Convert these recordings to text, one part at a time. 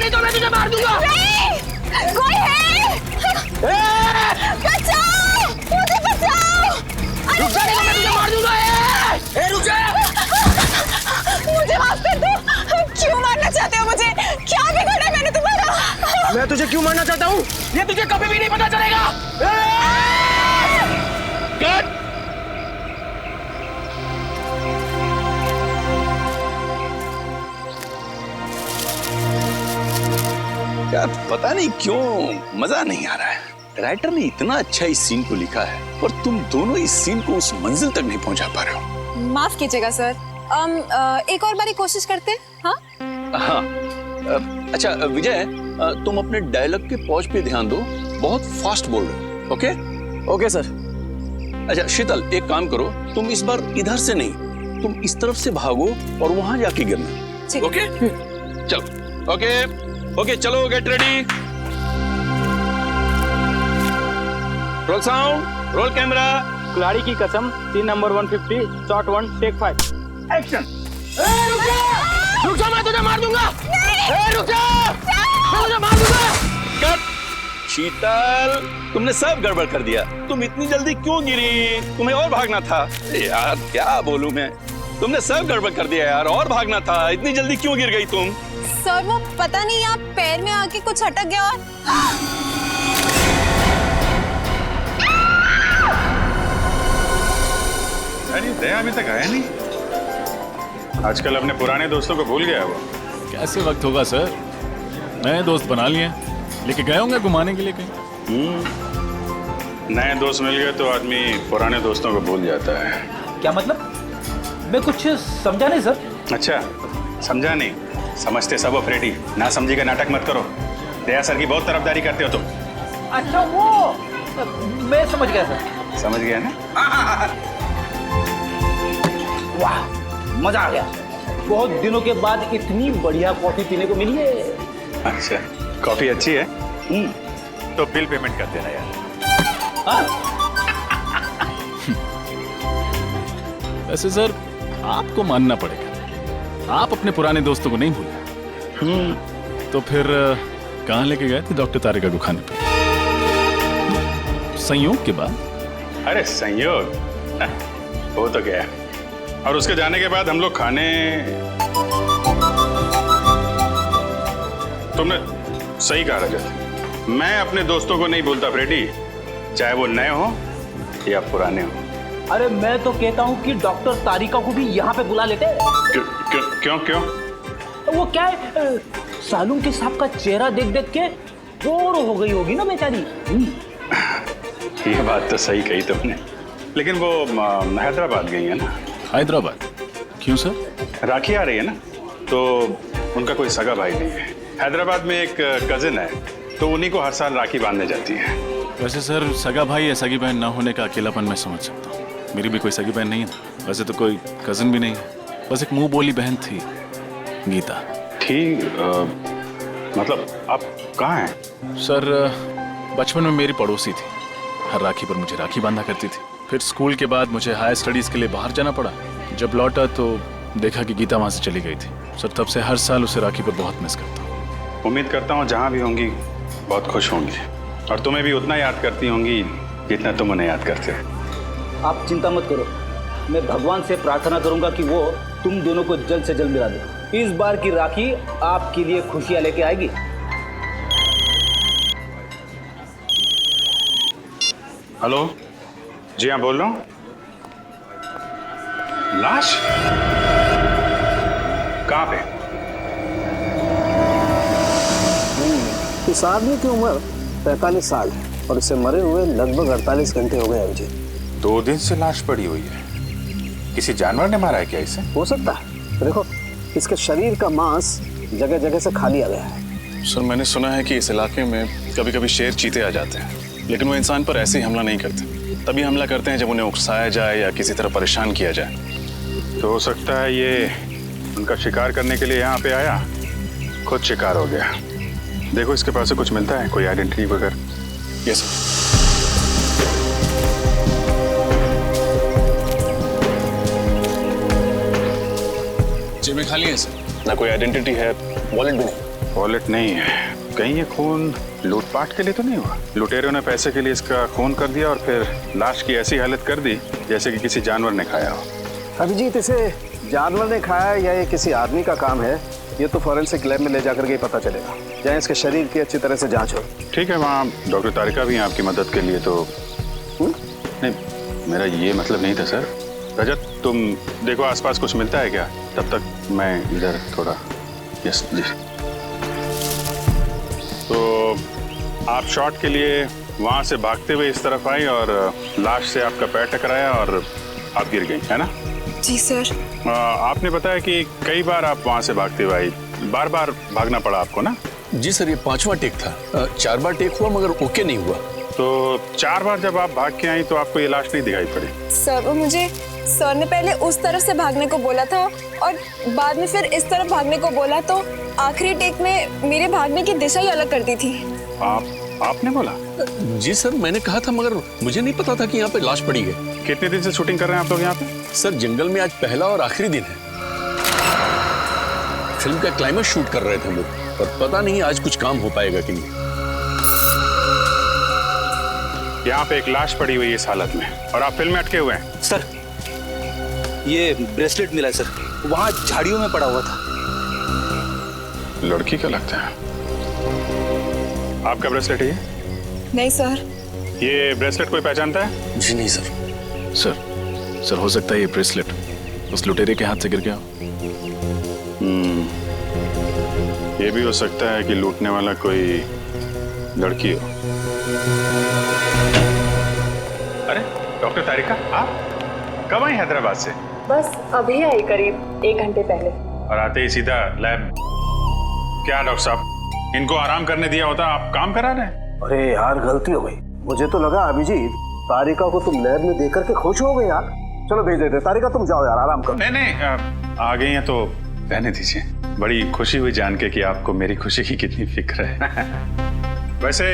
नहीं तो मैं तुझे मार दूंगा। कोई है? बचाओ, मुझे बचाओ। रुक जा, नहीं तो मैं तुझे मार दूंगा। रुक जा। मुझे माफ कर दो। क्यों मारना चाहते हो मुझे? क्या बिगाड़ा है मैंने तुम्हारा? मैं तुझे क्यों मारना चाहता हूँ ये तुझे कभी भी नहीं पता चलेगा। कट। यार पता नहीं क्यों मजा नहीं आ रहा है। राइटर ने इतना अच्छा इस सीन को लिखा है और तुम दोनों इस सीन को उस मंजिल तक नहीं पहुंचा पा रहे हो। माफ कीजिएगा सर। एक और बारी कोशिश करते हैं। हाँ हाँ अच्छा विजय, तुम अपने डायलॉग के पॉज पे ध्यान दो, बहुत फास्ट बोल रहे हो। Okay okay sir. अच्छा शीतल, एक काम करो, तुम इस बार इधर से नहीं, तुम इस तरफ से भागो और वहां जाके गिरना। ठीक। ओके चलो। ओके ओके चलो, get ready. Roll sound, roll camera. कुल्हाड़ी की कसम, scene number 150, shot 1, take 5, action. रुक जा, मैं तुझे मार दूंगा। रुक जा, मैं तुझे मार दूंगा। कट। शीतल, तुमने सब गड़बड़ कर दिया। तुम इतनी जल्दी क्यों गिरी? तुम्हें और भागना था। यार क्या बोलूं मैं, तुमने सब गड़बड़ कर दिया यार, और भागना था। इतनी जल्दी क्यों गिर गई तुम? सर वो पता नहीं आप पैर में आके कुछ अटक गया और अरे दया अभी तक आया नहीं। आजकल अपने पुराने दोस्तों को भूल गया वो। कैसे वक्त होगा सर, नए दोस्त बना लिए, लेके गए होंगे घुमाने के लिए कहीं। नए दोस्त मिल गए तो आदमी पुराने दोस्तों को भूल जाता है। क्या मतलब? मैं कुछ समझा नहीं सर। अच्छा समझा नहीं, समझते सब हो फ्रेडी। ना समझी का नाटक मत करो। दया सर की बहुत तरफदारी करते हो तुम। अच्छा वो मैं समझ गया सर। समझ गया ना? वाह मजा आ गया। बहुत दिनों के बाद इतनी बढ़िया कॉफी पीने को मिली है। अच्छा कॉफी अच्छी है। तो बिल पेमेंट कर देना यार। वैसे सर आपको मानना पड़ेगा, आप अपने पुराने दोस्तों को नहीं भूले। तो फिर कहाँ लेके गए थे डॉक्टर तारिका को खाने पे? संयोग के बाद? अरे संयोग वो तो गया, और उसके जाने के बाद हम लोग खाने। तुमने सही कहा रजत, मैं अपने दोस्तों को नहीं भूलता फ्रेडी, चाहे वो नए हो या पुराने हो। अरे मैं तो कहता हूँ कि डॉक्टर तारिका को भी यहाँ पे बुला लेते। क्यों क्यों क्यों क्यों? वो क्या है, सालूम के साहब का चेहरा देख देख के बोर हो गई होगी ना बेचारी। ये बात तो सही कही तुमने, लेकिन वो हैदराबाद गई है ना। हैदराबाद? क्यों सर? राखी आ रही है ना, तो उनका कोई सगा भाई नहीं है। हैदराबाद में एक कजिन है, तो उन्हीं को हर साल राखी बांधने जाती है। वैसे सर सगा भाई या सगी बहन ना होने का अकेलापन मैं समझ सकता हूँ। मेरी भी कोई सगी बहन नहीं है, वैसे तो कोई कजिन भी नहीं है, बस एक मुंह बोली बहन थी, गीता। ठीक मतलब आप कहाँ हैं? सर बचपन में मेरी पड़ोसी थी, हर राखी पर मुझे राखी बांधा करती थी। फिर स्कूल के बाद मुझे हायर स्टडीज के लिए बाहर जाना पड़ा। जब लौटा तो देखा कि गीता वहाँ से चली गई थी। सर तब से हर साल उसे राखी पर बहुत मिस करता हूँ। उम्मीद करता हूँ जहाँ भी होंगी बहुत खुश होंगी, और तुम्हें भी उतना याद करती होंगी जितना तुम उन्हें याद करते हो। आप चिंता मत करो, मैं भगवान से प्रार्थना करूंगा कि वो तुम दोनों को जल्द से जल्द मिला दे। इस बार की राखी आपके लिए खुशियां लेके आएगी। हेलो जी हाँ बोल रहा हूँ। लाश कहाँ पे? इस आदमी की उम्र 45 साल है और इसे मरे हुए लगभग 48 घंटे हो गए हैं जी। 2 दिन से लाश पड़ी हुई है। किसी जानवर ने मारा है क्या इसे? हो सकता है, देखो इसके शरीर का मांस जगह जगह से खा लिया गया है। सर मैंने सुना है कि इस इलाके में कभी कभी शेर चीते आ जाते हैं, लेकिन वो इंसान पर ऐसे ही हमला नहीं करते। तभी हमला करते हैं जब उन्हें उकसाया जाए या किसी तरह परेशान किया जाए। तो हो सकता है ये उनका शिकार करने के लिए यहाँ पे आया, खुद शिकार हो गया। देखो इसके पास से कुछ मिलता है, कोई आइडेंटिटी वगैरह? Yes sir. जेबें खाली है सर। ना कोई आइडेंटिटी है, वॉलेट भी नहीं। वॉलेट नहीं है। कहीं ये खून लूटपाट के लिए तो नहीं हुआ? लुटेरों ने पैसे के लिए इसका खून कर दिया और फिर लाश की ऐसी हालत कर दी जैसे कि किसी जानवर ने खाया हो। अभिजीत, इसे जानवर ने खाया या ये किसी आदमी का काम है, ये तो फॉरेंसिक लैब में ले जाकर के ही पता चलेगा, जहाँ इसके शरीर की अच्छी तरह से जांच हो। ठीक है, वहाँ डॉक्टर तारिका भी हैं आपकी मदद के लिए। तो नहीं, मेरा ये मतलब नहीं था सर। रजत, तुम देखो आसपास कुछ मिलता है क्या, तब तक मैं इधर थोड़ा। यस जी। तो आप शॉट के लिए वहाँ से भागते हुए इस तरफ आई और लाश से आपका पैर टकराया और आप गिर गई, है ना? जी सर। आपने बताया कि कई बार आप वहाँ से भागते हुए आई, बार बार भागना पड़ा आपको ना? जी सर, ये 5वां टेक था। 4 बार टेक हुआ मगर ओके नहीं हुआ। तो 4 बार जब आप भाग के आई तो आपको ये लाश नहीं दिखाई पड़ी? सर, वो मुझे सर ने पहले उस तरफ से भागने को बोला था और बाद में फिर इस तरफ भागने को बोला, तो आखिरी टेक में मेरे भागने की दिशा ही अलग कर दी थी। आपने बोला? जी सर, मैंने कहा था मगर मुझे नहीं पता था कि यहाँ पे लाश पड़ी है। कितने दिन से शूटिंग कर रहे हैं आप लोग यहाँ पे? सर, जंगल में आज पहला और आखिरी दिन है। फिल्म का क्लाइमेक्स शूट कर रहे थे हम लोग, और पता नहीं आज कुछ काम हो पाएगा कि नहीं। यहाँ पे एक लाश पड़ी हुई है इस हालत में और आप फिल्म में अटके हुए हैं। सर, ये ब्रेसलेट मिला है सर, वहाँ झाड़ियों में पड़ा हुआ था। लड़की का लगता है। आपका ब्रेसलेट है ये? नहीं सर। ये ब्रेसलेट कोई पहचानता है? जी नहीं सर। सर हो सकता है ये ब्रेसलेट उस लुटेरे के हाथ से गिर गया हो। ये भी हो सकता है कि लूटने वाला कोई लड़की हो। अरे डॉक्टर तारिका, आप कब आई हैदराबाद से? बस अभी आई, करीब 1 घंटे पहले। और आते ही सीधा लैब? क्या डॉक्टर साहब, इनको आराम करने दिया होता, आप काम करा रहे हैं? अरे यार, गलती हो गई। मुझे तो लगा अभिजीत तारिका को तुम लैब में देख करके खुश हो गए यार। चलो भेज देते। तारिका तुम जाओ यार, आराम करो। नहीं, आ गई हैं तो रहने दीजिए। बड़ी खुशी हुई जान के कि आपको मेरी खुशी की कितनी फिक्र है। वैसे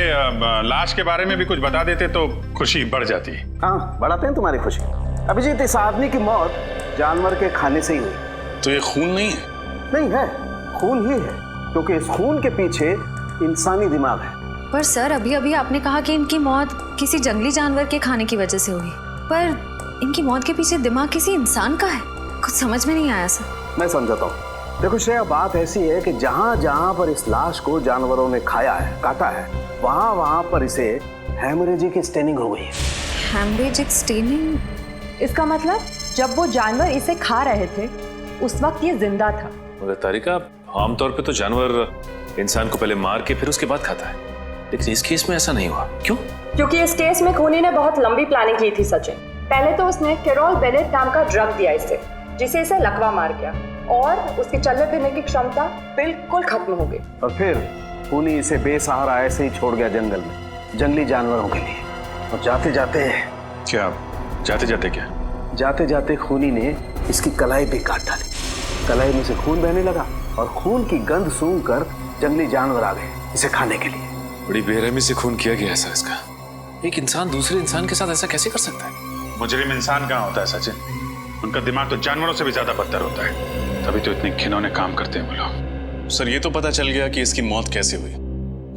लाश के बारे में भी कुछ बता देते तो खुशी बढ़ जाती। हाँ, बढ़ाते हैं तुम्हारी खुशी। अभिजीत, इस आदमी की मौत जानवर के खाने से ही हुई। तो ये खून नहीं है? नहीं है, खून ही है, क्योंकि इस खून के पीछे इंसानी दिमाग है। पर सर, अभी अभी आपने कहा कि इनकी मौत किसी जंगली जानवर के खाने की वजह से हुई, पर इनकी मौत के पीछे दिमाग किसी इंसान का है। कुछ समझ में नहीं आया सर। मैं समझाता हूँ। देखो श्रेया, बात ऐसी है कि जहाँ जहाँ पर इस लाश को जानवरों ने खाया है, काटा है, वहाँ वहाँ पर इसे हेमरेजिक स्टेनिंग हो गई है। Haemorrhagic staining? इसका मतलब जब वो जानवर इसे खा रहे थे उस वक्त ये जिंदा था। मगर तारिका, आमतौर पे तो जानवर इंसान को पहले मार के फिर उसके बाद खाता है, लेकिन इस केस में ऐसा नहीं हुआ। क्यों? क्योंकि इस केस में खूनी ने बहुत लंबी प्लानिंग की थी सचिन। पहले तो उसने कैरोल बेनेट नाम का ड्रग दिया इसे, जिसे इसे लकवा मार गया और उसके चलने फिरने की क्षमता बिल्कुल खत्म हो गई। और फिर खूनी इसे बेसहारा ऐसे ही छोड़ गया जंगल में, जंगली जानवरों के लिए। और जाते जाते खूनी ने इसकी कलाई भी काट डाली। कलाई में से खून बहने लगा और खून की गंध सूंघकर जंगली जानवर आ गए इसे खाने के लिए। बड़ी बेरहमी से खून किया गया ऐसा इसका। एक इंसान दूसरे इंसान के साथ ऐसा कैसे कर सकता है? मुजरिम इंसान कहाँ होता है सचिन? उनका दिमाग तो जानवरों से भी ज्यादा बदतर होता है, तभी तो इतने घिनौने काम करते हैं वो लोग। सर, ये तो पता चल गया कि इसकी मौत कैसे हुई।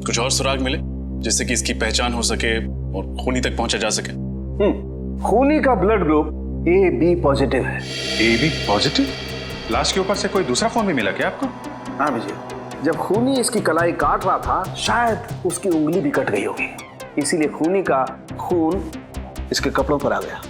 कुछ और सुराग मिले जिससे कि इसकी पहचान हो सके और खूनी तक पहुंचा जा सके? खूनी का ब्लड ग्रुप AB पॉजिटिव है। AB positive? लाश के ऊपर से कोई दूसरा खून भी मिला क्या आपको? हाँ विजय, जब खूनी इसकी कलाई काट रहा था शायद उसकी उंगली भी कट गई होगी, इसीलिए खूनी का खून इसके कपड़ों पर आ गया।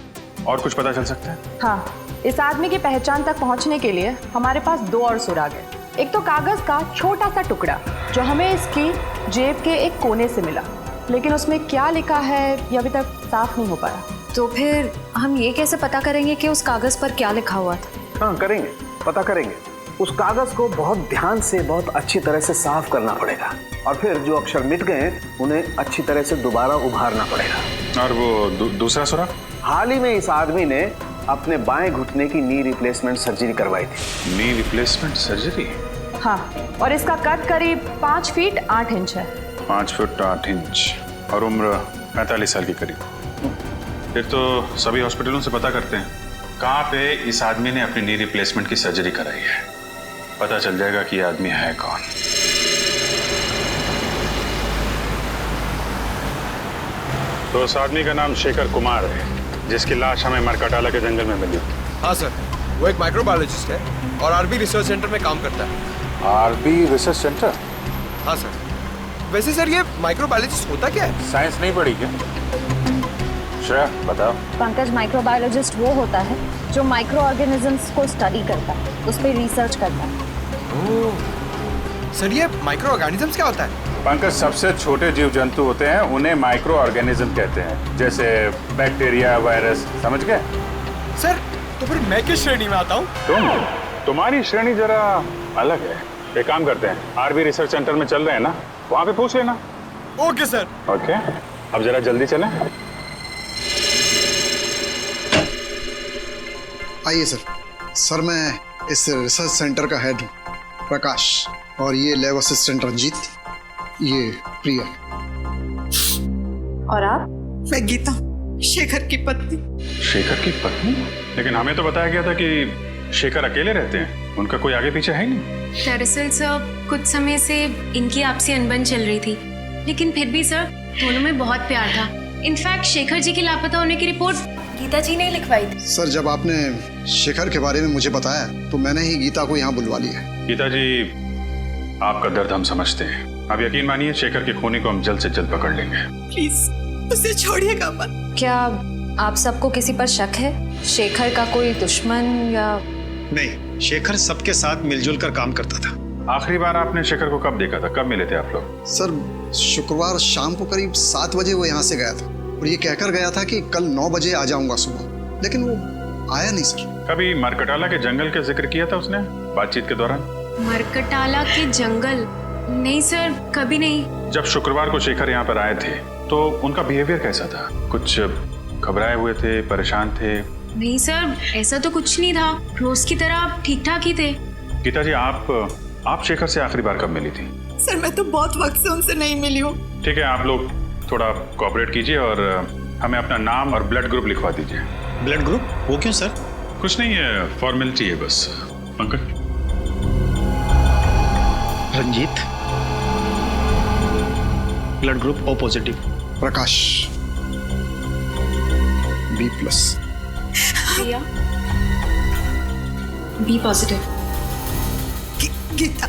और कुछ पता चल सकता है? हाँ, इस आदमी की पहचान तक पहुंचने के लिए हमारे पास 2 और सुराग है। एक तो कागज का छोटा सा टुकड़ा जो हमें इसकी जेब के एक कोने से मिला, लेकिन उसमें क्या लिखा है ये अभी तक साफ नहीं हो पाया। तो फिर हम ये कैसे पता करेंगे कि उस कागज पर क्या लिखा हुआ था? हाँ करेंगे, पता करेंगे। उस कागज को बहुत ध्यान से, बहुत अच्छी तरह से साफ करना पड़ेगा और फिर जो अक्षर मिट गए उन्हें अच्छी तरह से दोबारा उभारना पड़ेगा। और वो दूसरा सुराग? हाल ही में इस आदमी ने अपने बाएं घुटने की नी रिप्लेसमेंट सर्जरी करवाई थी। Knee replacement surgery? हाँ, और इसका कद करीब 5 फीट 8 इंच है। 5 फुट 8 इंच और उम्र 45 साल के करीब। फिर तो सभी हॉस्पिटलों से पता करते हैं कहाँ पे इस आदमी ने अपनी नी रिप्लेसमेंट की सर्जरी कराई है, पता चल जाएगा कि ये आदमी है कौन। तो उस आदमी का नाम शेखर कुमार है, जिसकी लाश हमें मरकटाला के जंगल में मिली। हाँ सर, वो एक माइक्रोबायोलॉजिस्ट है और आरबी रिसर्च सेंटर में काम करता है। RB research centre? हाँ सर। वैसे सर ये माइक्रोबायोलॉजिस्ट होता क्या है? साइंस नहीं पढ़ी क्या? श्रेया बताओ। पंकज, माइक्रोबायोलॉजिस्ट वो होता है जो माइक्रो ऑर्गेनिजम्स को स्टडी करता है, उस पर रिसर्च करता है। सर ये माइक्रो ऑर्गेनिजम्स क्या होता है? पंकज, सबसे छोटे जीव जंतु होते हैं, उन्हें माइक्रो ऑर्गेनिज्म कहते हैं, जैसे बैक्टीरिया, वायरस। समझ गए? सर तो फिर मैं किस श्रेणी में आता हूँ? तुम्हारी श्रेणी जरा अलग है। एक काम करते हैं, आरबी रिसर्च सेंटर में चल रहे हैं ना, वहाँ पे पूछ लेना। Okay sir. ओके, अब जरा जल्दी चलें। आइए सर। सर मैं इस रिसर्च सेंटर का हेड हूँ, प्रकाश, और ये लैब असिस्टेंट रंजीत, ये प्रिया। और आप? मैं गीता, शेखर की पत्नी। शेखर की पत्नी? लेकिन हमें तो बताया गया था कि शेखर अकेले रहते हैं, उनका कोई आगे पीछे है ही नहीं। दरअसल सर कुछ समय से इनकी आपसी अनबन चल रही थी, लेकिन फिर भी सर दोनों में बहुत प्यार था। इनफैक्ट शेखर जी के लापता होने की रिपोर्ट गीता जी ने लिखवाई थी। सर जब आपने शेखर के बारे में मुझे बताया तो मैंने ही गीता को यहाँ बुलवा लिया। गीता जी, आपका दर्द हम समझते हैं। आप यकीन मानिए, शेखर के खूनी को हम जल्द से जल्द पकड़ लेंगे। प्लीज उसे छोड़िएगा मत। क्या आप सबको किसी पर शक है? शेखर का कोई दुश्मन या? नहीं, शेखर सबके साथ मिलजुल कर काम करता था। आखिरी बार आपने शेखर को कब देखा था? कब मिले थे आप लोग? सर शुक्रवार शाम को करीब 7 बजे वो यहाँ से गया था और ये कहकर गया था कि कल 9 बजे आ जाऊंगा सुबह, लेकिन वो आया नहीं सर। कभी मरकटाला के जंगल का जिक्र किया था उसने बातचीत के दौरान? मरकटाला के जंगल? नहीं सर, कभी नहीं। जब शुक्रवार को शेखर यहाँ पर आए थे तो उनका बिहेवियर कैसा था? कुछ घबराए हुए थे, परेशान थे? नहीं सर, ऐसा तो कुछ नहीं था, रोज की तरह ठीक ठाक ही थे। गीता जी, आप शेखर से आखिरी बार कब मिली थी? सर मैं तो बहुत वक्त से उनसे नहीं मिली हूँ। ठीक है, आप लोग थोड़ा कोऑपरेट कीजिए और हमें अपना नाम और ब्लड ग्रुप लिखवा दीजिए। Blood group? वो क्यों सर? कुछ नहीं है, फॉर्मेलिटी है बस। Pankaj. Ranjit, blood group O positive. Prakash B+। Priya B positive. Geeta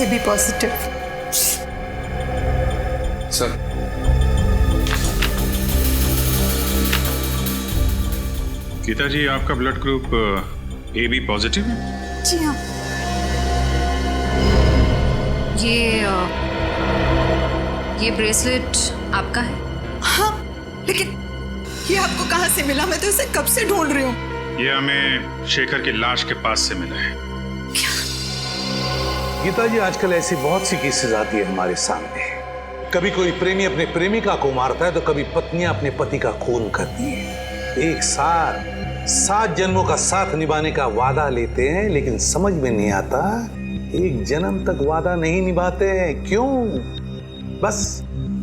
AB positive. Sir Geeta ji, आपका ब्लड ग्रुप AB पॉजिटिव है? जी हाँ। ये ब्रेसलेट आपका है? हाँ, लेकिन ये आपको कहाँ से मिला? मैं तो इसे कब से ढूंढ रही हूँ। ये हमें शेखर की लाश के पास से मिला है। गीता जी, आजकल ऐसी बहुत सी केसेस आती है हमारे सामने। कभी कोई प्रेमी अपने प्रेमिका को मारता है तो कभी पत्नियां अपने पति का खून करती हैं। एक साथ 7 जन्मों का साथ निभाने का वादा लेते हैं, लेकिन समझ में नहीं आता एक जन्म तक वादा नहीं निभाते हैं। क्यों? बस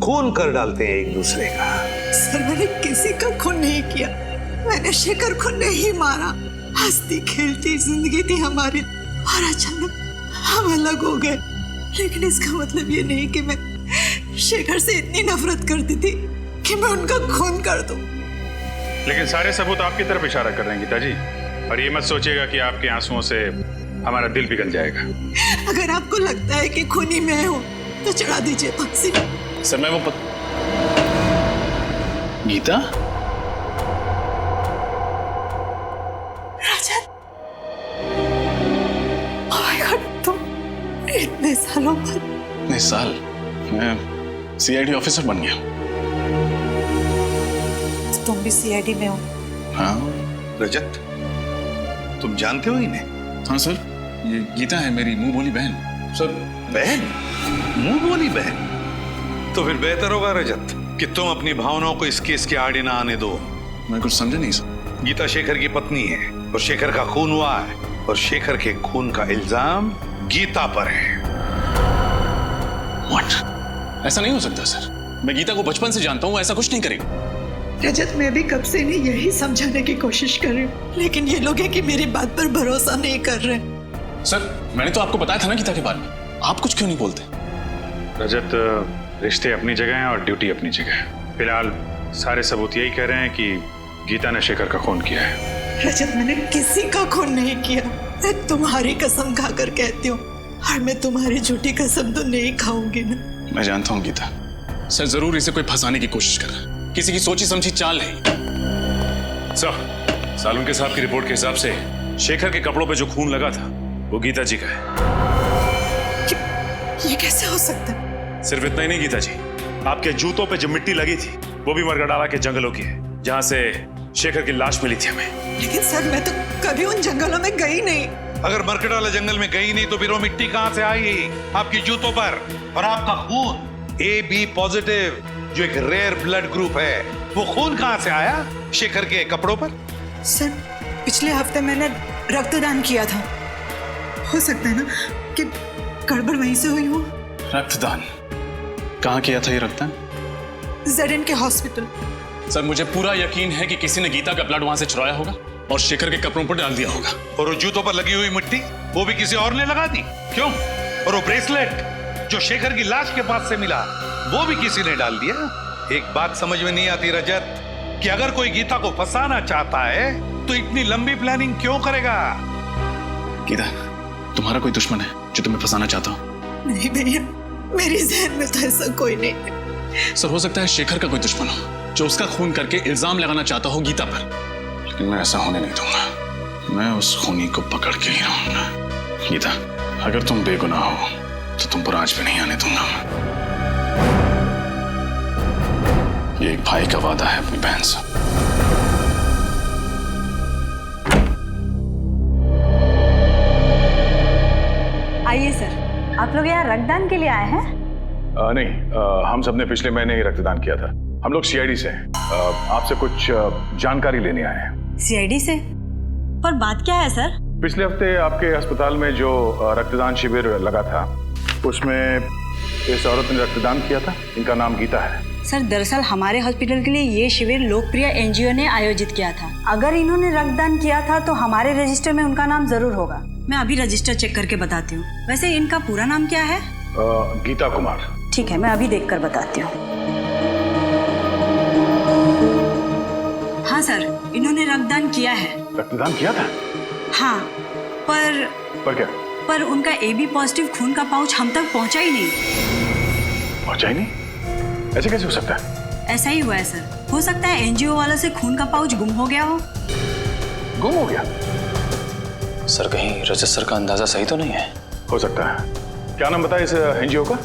खून कर डालते हैं एक दूसरे का। सर मैंने किसी का खून नहीं किया, मैंने शेखर को नहीं मारा। हंसती खेलती जिंदगी थी हमारी और अचानक हम अलग हो गए। लेकिन इसका मतलब ये नहीं कि मैं शेखर से इतनी नफरत करती थी कि मैं उनका खून कर दूं। लेकिन सारे सबूत आपकी तरफ इशारा कर रहे हैं गीता जी, और ये मत सोचिएगा कि आपके आंसुओं से हमारा दिल पिघल जाएगा। अगर आपको लगता है कि खूनी मैं हूं तो चढ़ा दीजिए फांसी। सर मैं वो गीता? राजन, ओह माय गॉड, तुम इतने सालों बाद? इतने साल? मैं CID ऑफिसर बन गया। तुम भी CID में हो? हाँ। रजत, तुम जानते हो इन्हें? हाँ सर, ये गीता है मेरी मुंह बोली बहन। सर बहन? मुंह बोली बहन? तो फिर बेहतर होगा रजत कि तुम अपनी भावनाओं को इस केस के आड़े ना आने दो। मैं कुछ समझा नहीं सर। गीता शेखर की पत्नी है और शेखर का खून हुआ है, और शेखर के खून का इल्जाम गीता पर है। What? ऐसा नहीं हो सकता सर, मैं गीता को बचपन से जानता हूँ, ऐसा कुछ नहीं करेगी। रजत, मैं भी कब से इन्हें यही समझाने की कोशिश कर रही हूँ, लेकिन ये लोग हैं कि मेरी बात पर भरोसा नहीं कर रहे। सर मैंने तो आपको बताया था ना गीता के बारे में, आप कुछ क्यों नहीं बोलते? रजत, रिश्ते अपनी जगह हैं और ड्यूटी अपनी जगह है। फिलहाल सारे सबूत यही कह रहे हैं कि गीता ने शेखर का खून किया है। रजत, मैंने किसी का खून नहीं किया। मैं तुम्हारी कसम खाकर कहती हूँ, और मैं तुम्हारी झूठी कसम तो नहीं खाऊंगी ना। मैं जानता हूँ गीता, सर जरूर इसे कोई फंसाने की कोशिश कर रहा है, किसी की सोची समझी चाल है। सर, सालुंके साहब की रिपोर्ट के हिसाब से शेखर के कपड़ों पे जो खून लगा था वो गीता जी का है। ये कैसे हो सकता है? सिर्फ इतना ही नहीं गीता जी, आपके जूतों पे जो मिट्टी लगी थी वो भी मरगडाला के जंगलों की है, जहां से शेखर की लाश मिली थी हमें। लेकिन सर, मैं तो कभी उन जंगलों में गई नहीं। अगर मरकटाला जंगल में गई नहीं तो फिर वो मिट्टी कहां से आई आपकी जूतों पर? और आपका खून AB पॉजिटिव, जो एक रेयर ब्लड ग्रुप है, वो खून कहां से आया शेखर के कपड़ों पर? सर, पिछले हफ्ते मैंने रक्तदान किया था। हो सकता है ना कि गड़बड़ वहीं से हुई हो। रक्तदान कहाँ किया था ये रक्तदान? ZN के हॉस्पिटल। सर मुझे पूरा यकीन है कि किसी ने गीता का ब्लड वहां से चुराया होगा और शेखर के कपड़ों पर डाल दिया होगा। और वो जूतों पर लगी हुई मिट्टी वो भी किसी और ने लगा दी? क्यों? और वो ब्रेसलेट जो शेखर की लाश के पास से मिला वो भी किसी ने डाल दिया? एक बात समझ में नहीं आती रजत, कि अगर कोई गीता को फंसाना चाहता है तो इतनी लंबी प्लानिंग क्यों करेगा? गीता, तुम्हारा कोई दुश्मन है जो तुम्हें फंसाना चाहता हो? नहीं भैया, मेरी जहन में तो ऐसा कोई नहीं है। सर हो सकता है शेखर का कोई दुश्मन हो जो उसका खून करके इल्जाम लगाना चाहता हो गीता पर, लेकिन मैं ऐसा होने नहीं दूंगा। मैं उस खूनी को पकड़ के ही रहूंगा। गीता, अगर तुम बेगुनाह हो तो तुम पर आंच पे नहीं आने दूंगा। ये एक भाई का वादा है अपनी बहन से। आइए सर, आप लोग यहाँ रक्तदान के लिए आए हैं? नहीं, हम सबने पिछले महीने ही रक्तदान किया था। हम लोग CID से हैं। आपसे कुछ जानकारी लेने आए हैं। CID से? पर बात क्या है सर? पिछले हफ्ते आपके अस्पताल में जो रक्तदान शिविर लगा था उसमें इस औरत ने रक्तदान किया था। इनका नाम गीता है। सर दरअसल हमारे हॉस्पिटल के लिए ये शिविर लोकप्रिय NGO ने आयोजित किया था। अगर इन्होंने रक्तदान किया था तो हमारे रजिस्टर में उनका नाम जरूर होगा। मैं अभी रजिस्टर चेक करके बताती हूँ। वैसे इनका पूरा नाम क्या है? गीता कुमार। ठीक है, मैं अभी देखकर बताती हूँ। हाँ सर, इन्होंने रक्तदान किया है। रक्तदान किया था? हाँ, पर क्या? पर उनका AB पॉजिटिव खून का पाउच हम तक पहुँचा ही नहीं। पहुँचा ही नहीं? ऐसे कैसे हो सकता है? ऐसा ही हुआ है सर। हो सकता है NGO वालों से खून का पाउच गुम हो गया हो। गुम हो गया? सर कहीं रजत सर का अंदाजा सही तो नहीं है? हो सकता है। क्या नाम बताया इस NGO का?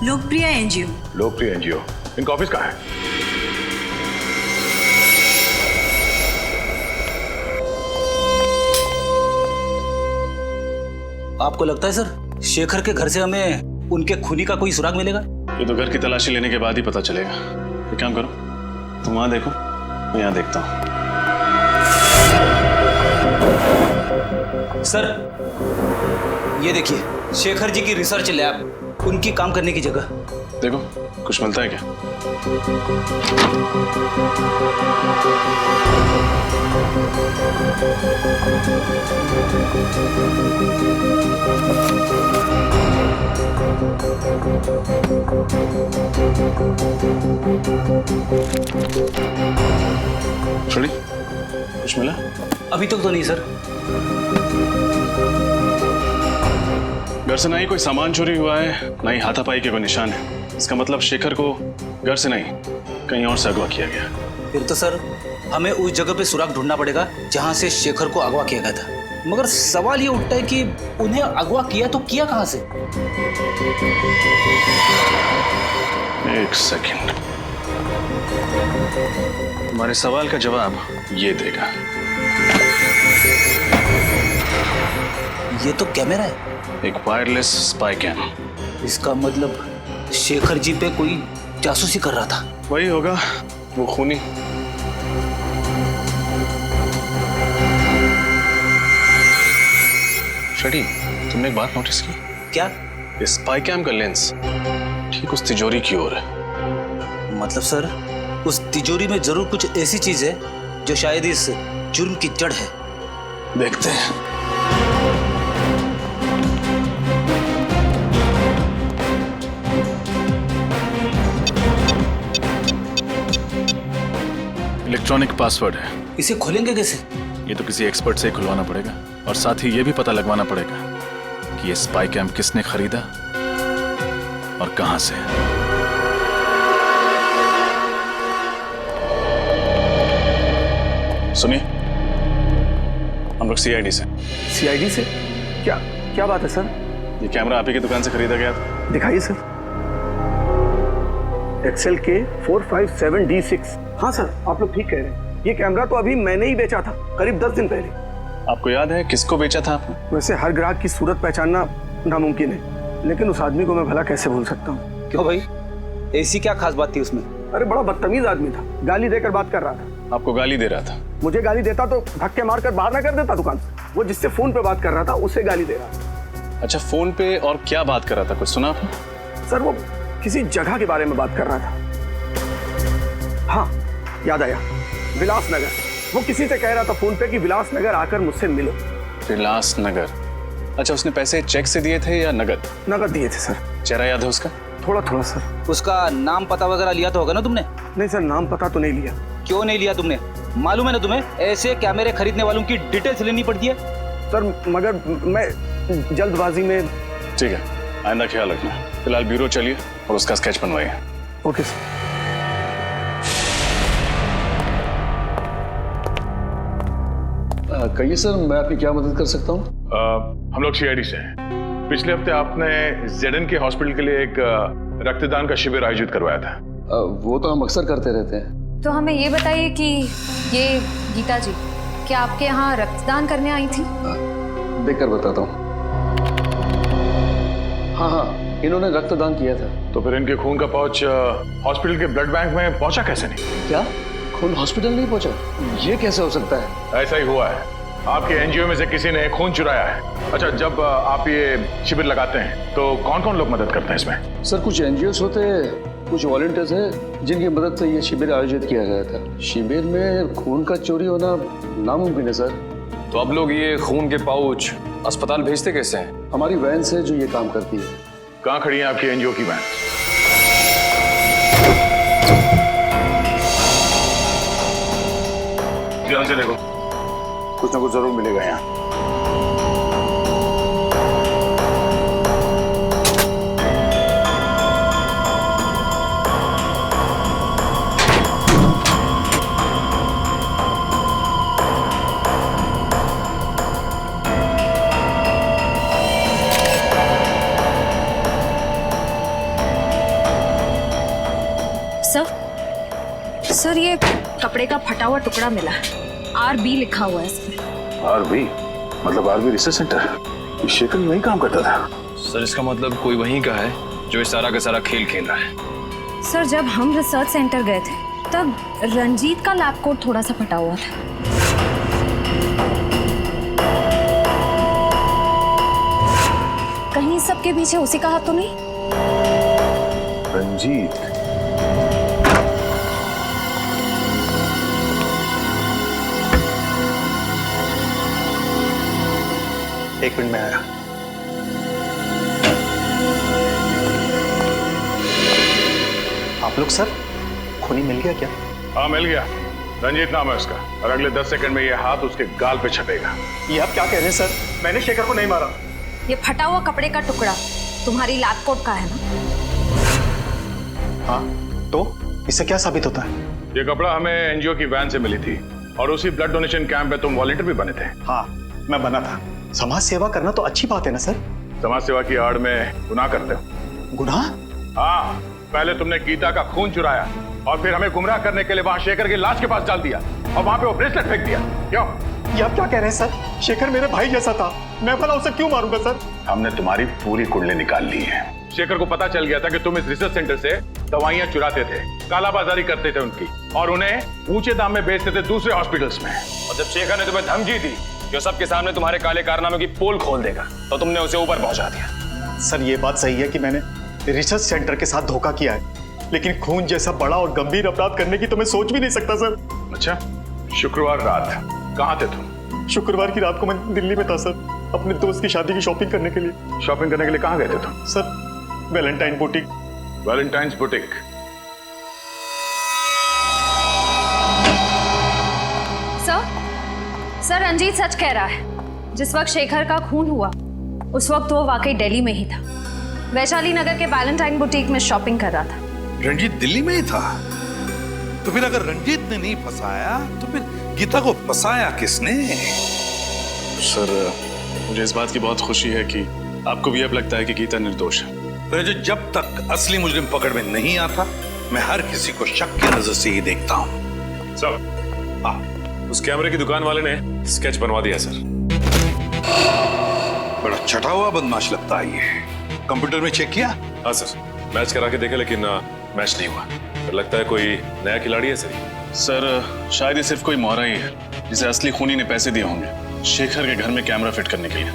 लोकप्रिय NGO। लोकप्रिय NGO। इनका ऑफिस कहाँ है? आपको लगता है सर शेखर के घर से हमें उनके खूनी का कोई सुराग मिलेगा? ये तो घर की तलाशी लेने के बाद ही पता चलेगा। एक काम करो, तुम वहां देखो, मैं यहाँ देखता हूँ। सर ये देखिए, शेखर जी की रिसर्च लैब, उनकी काम करने की जगह। देखो कुछ मिलता है क्या? छोड़ी, कुछ मिला? अभी तक तो नहीं सर। घर से ना ही कोई सामान चोरी हुआ है, ना ही हाथापाई के कोई निशान है। इसका मतलब शेखर को घर से नहीं कहीं और से अगवा किया गया। फिर तो सर हमें उस जगह पे सुराग ढूंढना पड़ेगा जहां से शेखर को अगवा किया गया था। मगर सवाल ये उठता है कि उन्हें अगवा किया तो किया कहां से? एक सेकंड, तुम्हारे सवाल का जवाब ये देगा। ये तो कैमरा है। एक वायरलेस स्पाई कैम। इसका मतलब शेखर जी पे कोई जासूसी कर रहा था। वही होगा, वो खूनी। शडी, तुमने एक बात नोटिस की? क्या? इस स्पाई कैम का लेंस ठीक उस तिजोरी की ओर है। मतलब सर उस तिजोरी में जरूर कुछ ऐसी चीज है जो शायद इस जुर्म की जड़ है। देखते हैं। इलेक्ट्रॉनिक पासवर्ड है। इसे खोलेंगे कैसे? ये तो किसी एक्सपर्ट से ही खुलवाना पड़ेगा और साथ ही ये भी पता लगवाना पड़ेगा कि ये स्पाई कैम्प किसने खरीदा और कहां से। सुनिए, हम लोग सीआईडी से। सीआईडी से? क्या क्या बात है सर? ये कैमरा आप ही की दुकान से खरीदा गया था। दिखाइए सर। एक्सेल के 457D6। हाँ सर, आप लोग ठीक कह रहे हैं। ये कैमरा तो अभी मैंने ही बेचा था, करीब 10 दिन पहले। आपको याद है किसको बेचा था आपने? वैसे हर ग्राहक की सूरत पहचानना नामुमकिन है, लेकिन उस आदमी को मैं भला कैसे भूल सकता हूँ। क्यों भाई, ऐसी क्या खास बात थी उसमें? अरे बड़ा बदतमीज आदमी था, गाली देकर बात कर रहा था। आपको गाली दे रहा था? मुझे गाली देता तो धक्के मारकर बाहर ना कर देता दुकान से। वो जिससे फोन पे बात कर रहा था उसे गाली दे रहा था। अच्छा, फोन पे और क्या बात कर रहा था, कुछ सुना आपने? सर वो किसी जगह के बारे में बात कर रहा था। हाँ याद आया, विलासनगर। वो किसी से कह रहा था फोन पे कि विलासनगर आकर मुझसे मिलो। विलासनगर? अच्छा, उसने पैसे चेक से दिए थे या नगद? नगद दिए थे सर। चेहरा याद है उसका? थोड़ा थोड़ा सर। उसका नाम पता वगैरह लिया तो होगा ना तुमने? नहीं सर, नाम पता तो नहीं लिया। क्यों नहीं लिया तुमने? मालूम है ना तुम्हें, ऐसे कैमरे खरीदने वालों की डिटेल्स लेनी पड़ती है। सर मगर मैं जल्दबाजी में। ठीक है, आइंदा ख्याल रखना। फिलहाल ब्यूरो चलिए और उसका स्केच बनवाइए। Okay sir. कहिए सर, मैं आपकी क्या मदद कर सकता हूँ? हम लोग सीआईडी से हैं। पिछले हफ्ते आपने जेडन के हॉस्पिटल के लिए एक रक्तदान का शिविर आयोजित करवाया था। वो तो हम अक्सर करते रहते हैं। तो हमें ये बताइए कि ये गीता जी क्या आपके यहाँ रक्तदान करने आई थी? देखकर बताता हूँ। हाँ हाँ, इन्होंने रक्तदान किया था। तो फिर इनके खून का पाउच हॉस्पिटल के ब्लड बैंक में पहुंचा कैसे नहीं? क्या खून हॉस्पिटल नहीं पहुंचा? ये कैसे हो सकता है? ऐसा ही हुआ है, आपके एनजीओ में से किसी ने खून चुराया है। अच्छा, जब आप ये शिविर लगाते हैं तो कौन कौन लोग मदद करते हैं इसमें? सर कुछ एनजीओ होते हैं, कुछ वॉलंटियर्स हैं जिनकी मदद से ये शिविर आयोजित किया गया था। शिविर में खून का चोरी होना नामुमकिन है सर। तो अब लोग ये खून के पाउच अस्पताल भेजते कैसे हैं? हमारी वैन से जो ये काम करती है। कहाँ खड़ी है आपकी एनजीओ की वैन? ध्यान से देखो, कुछ ना कुछ जरूर मिलेगा यहाँ। सर ये कपड़े का फटा हुआ टुकड़ा मिला है, RB लिखा हुआ है इसमें। RB मतलब RB रिसर्च सेंटर? शेखर वहीं काम करता था। सर इसका मतलब कोई वहीं का है जो इस सारा का सारा खेल खेल रहा है। सर जब हम रिसर्च सेंटर गए थे तब रंजीत का लैब कोट थोड़ा सा फटा हुआ था। कहीं सबके पीछे उसी का हाथ तो नहीं? रंजीत? एक मिनट में आया। आप लोग सर, खूनी मिल गया क्या? हाँ मिल गया, रंजीत नाम है उसका और अगले 10 सेकंड में ये हाथ उसके गाल पे छपेगा। ये आप क्या कह रहे हैं सर? मैंने शेखर को नहीं मारा। ये फटा हुआ कपड़े का टुकड़ा तुम्हारी लैब कोट का है ना? हाँ, तो इससे क्या साबित होता है? ये कपड़ा हमें एनजीओ की वैन से मिली थी और उसी ब्लड डोनेशन कैंप में तुम वॉलंटियर भी बने थे। हाँ मैं बना था। समाज सेवा करना तो अच्छी बात है ना सर? समाज सेवा की आड़ में गुनाह करते हो। गुनाह? हाँ, पहले तुमने गीता का खून चुराया और फिर हमें गुमराह करने के लिए वहां शेखर की लाश के पास डाल दिया और वहां पे वो ब्रेसलेट फेंक दिया। क्यों? ये आप क्या कह रहे हैं सर? शेखर मेरे भाई जैसा था, मैं भला उसे क्यों मारूंगा सर? हमने तुम्हारी पूरी कुंडली निकाल ली है। शेखर को पता चल गया था कि तुम इस रिसर्च सेंटर से दवाइयां चुराते थे, कालाबाजारी करते थे उनकी और उन्हें ऊंचे दाम में बेचते थे दूसरे हॉस्पिटल्स में। और जब शेखर ने तुम्हें धमकी दी जो सबके सामने तुम्हारे काले कारनामे की पोल खोल देगा, तो तुमने उसे ऊपर पहुंचा दिया। सर ये बात सही है कि मैंने रिसर्च सेंटर के साथ धोखा किया है, लेकिन खून जैसा बड़ा और गंभीर अपराध करने की तो मैं सोच भी नहीं सकता सर। अच्छा, शुक्रवार रात कहाँ थे तुम? शुक्रवार की रात को मैं दिल्ली में था सर, अपने दोस्त की शादी की शॉपिंग करने के लिए। शॉपिंग करने के लिए कहाँ गए थे तुम? Sir Valentine boutique. Valentine's boutique? Sir Ranjit सच कह रहा है। जिस वक्त शेखर का खून हुआ उस वक्त वो वाकई दिल्ली में ही था। वैशाली नगर के वैलेंटाइन बुटीक में शॉपिंग कर रहा था। रंजीत दिल्ली में ही था? तो फिर अगर रंजीत ने नहीं फंसाया तो फिर गीता को फंसाया किसने? सर मुझे इस बात की बहुत खुशी है कि आपको भी अब लगता है कि गीता निर्दोष है। रजत, जब तक असली मुजरिम पकड़ में नहीं आता मैं हर किसी को शक की नजर से ही देखता हूँ। सर, उस कैमरे की दुकान वाले ने स्केच बनवा दिया सर। बड़ा छटा हुआ बदमाश लगता है ये। कंप्यूटर में चेक किया? हाँ सर, मैच करा के देखे लेकिन मैच नहीं हुआ। तो लगता है कोई नया खिलाड़ी है सर। सर शायद ये सिर्फ कोई मोहरा ही है जिसे असली खूनी ने पैसे दिए होंगे शेखर के घर में कैमरा फिट करने के लिए।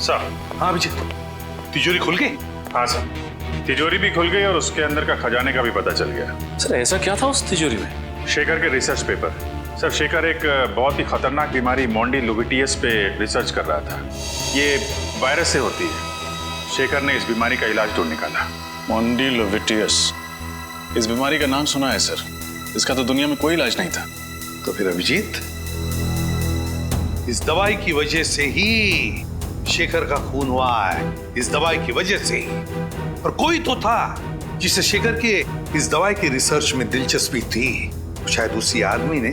सर। हाँ अभिजीत, तिजोरी खुल गई? हाँ सर, तिजोरी भी खुल गई और उसके अंदर का खजाने का भी पता चल गया। सर ऐसा क्या था उस तिजोरी में? शेखर के रिसर्च पेपर। सर शेखर एक बहुत ही खतरनाक बीमारी मोंडिलोविटियस पे रिसर्च कर रहा था। ये वायरस से होती है। शेखर ने इस बीमारी का इलाज ढूंढ निकाला। मोंडिलोविटियस, इस बीमारी का नाम सुना है सर, इसका तो दुनिया में कोई इलाज नहीं था। तो फिर अभिजीत, इस दवाई की वजह से ही शेखर का खून हुआ है। इस दवाई की वजह से ही। और कोई तो था जिसे शेखर के इस दवाई की रिसर्च में दिलचस्पी थी। शायद उसी आदमी ने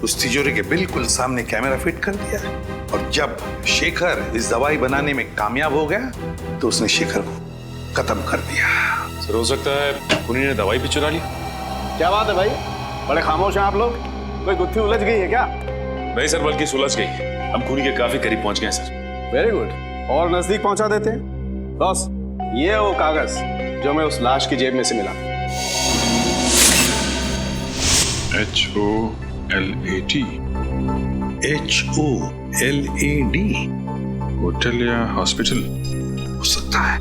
उस तिजोरी के बिल्कुल सामने कैमरा फिट कर दिया। और जब शेखर इस दवाई बनाने में कामयाब हो गया तो उसने शेखर को खत्म कर दिया। सर हो सकता है खूनी ने दवाई भी चुरा ली। क्या बात है भाई, बड़े खामोश हैं आप लोग। कोई गुत्थी उलझ गई है क्या? नहीं सर, बल्कि सुलझ गई। हम खूनी के काफी करीब पहुंच गए सर। वेरी गुड, और नजदीक पहुंचा देते हैं। बॉस, ये है वो कागज जो मैं उस लाश की जेब में से मिला। HOLAD। HOLAD? होटल या हॉस्पिटल हो सकता है।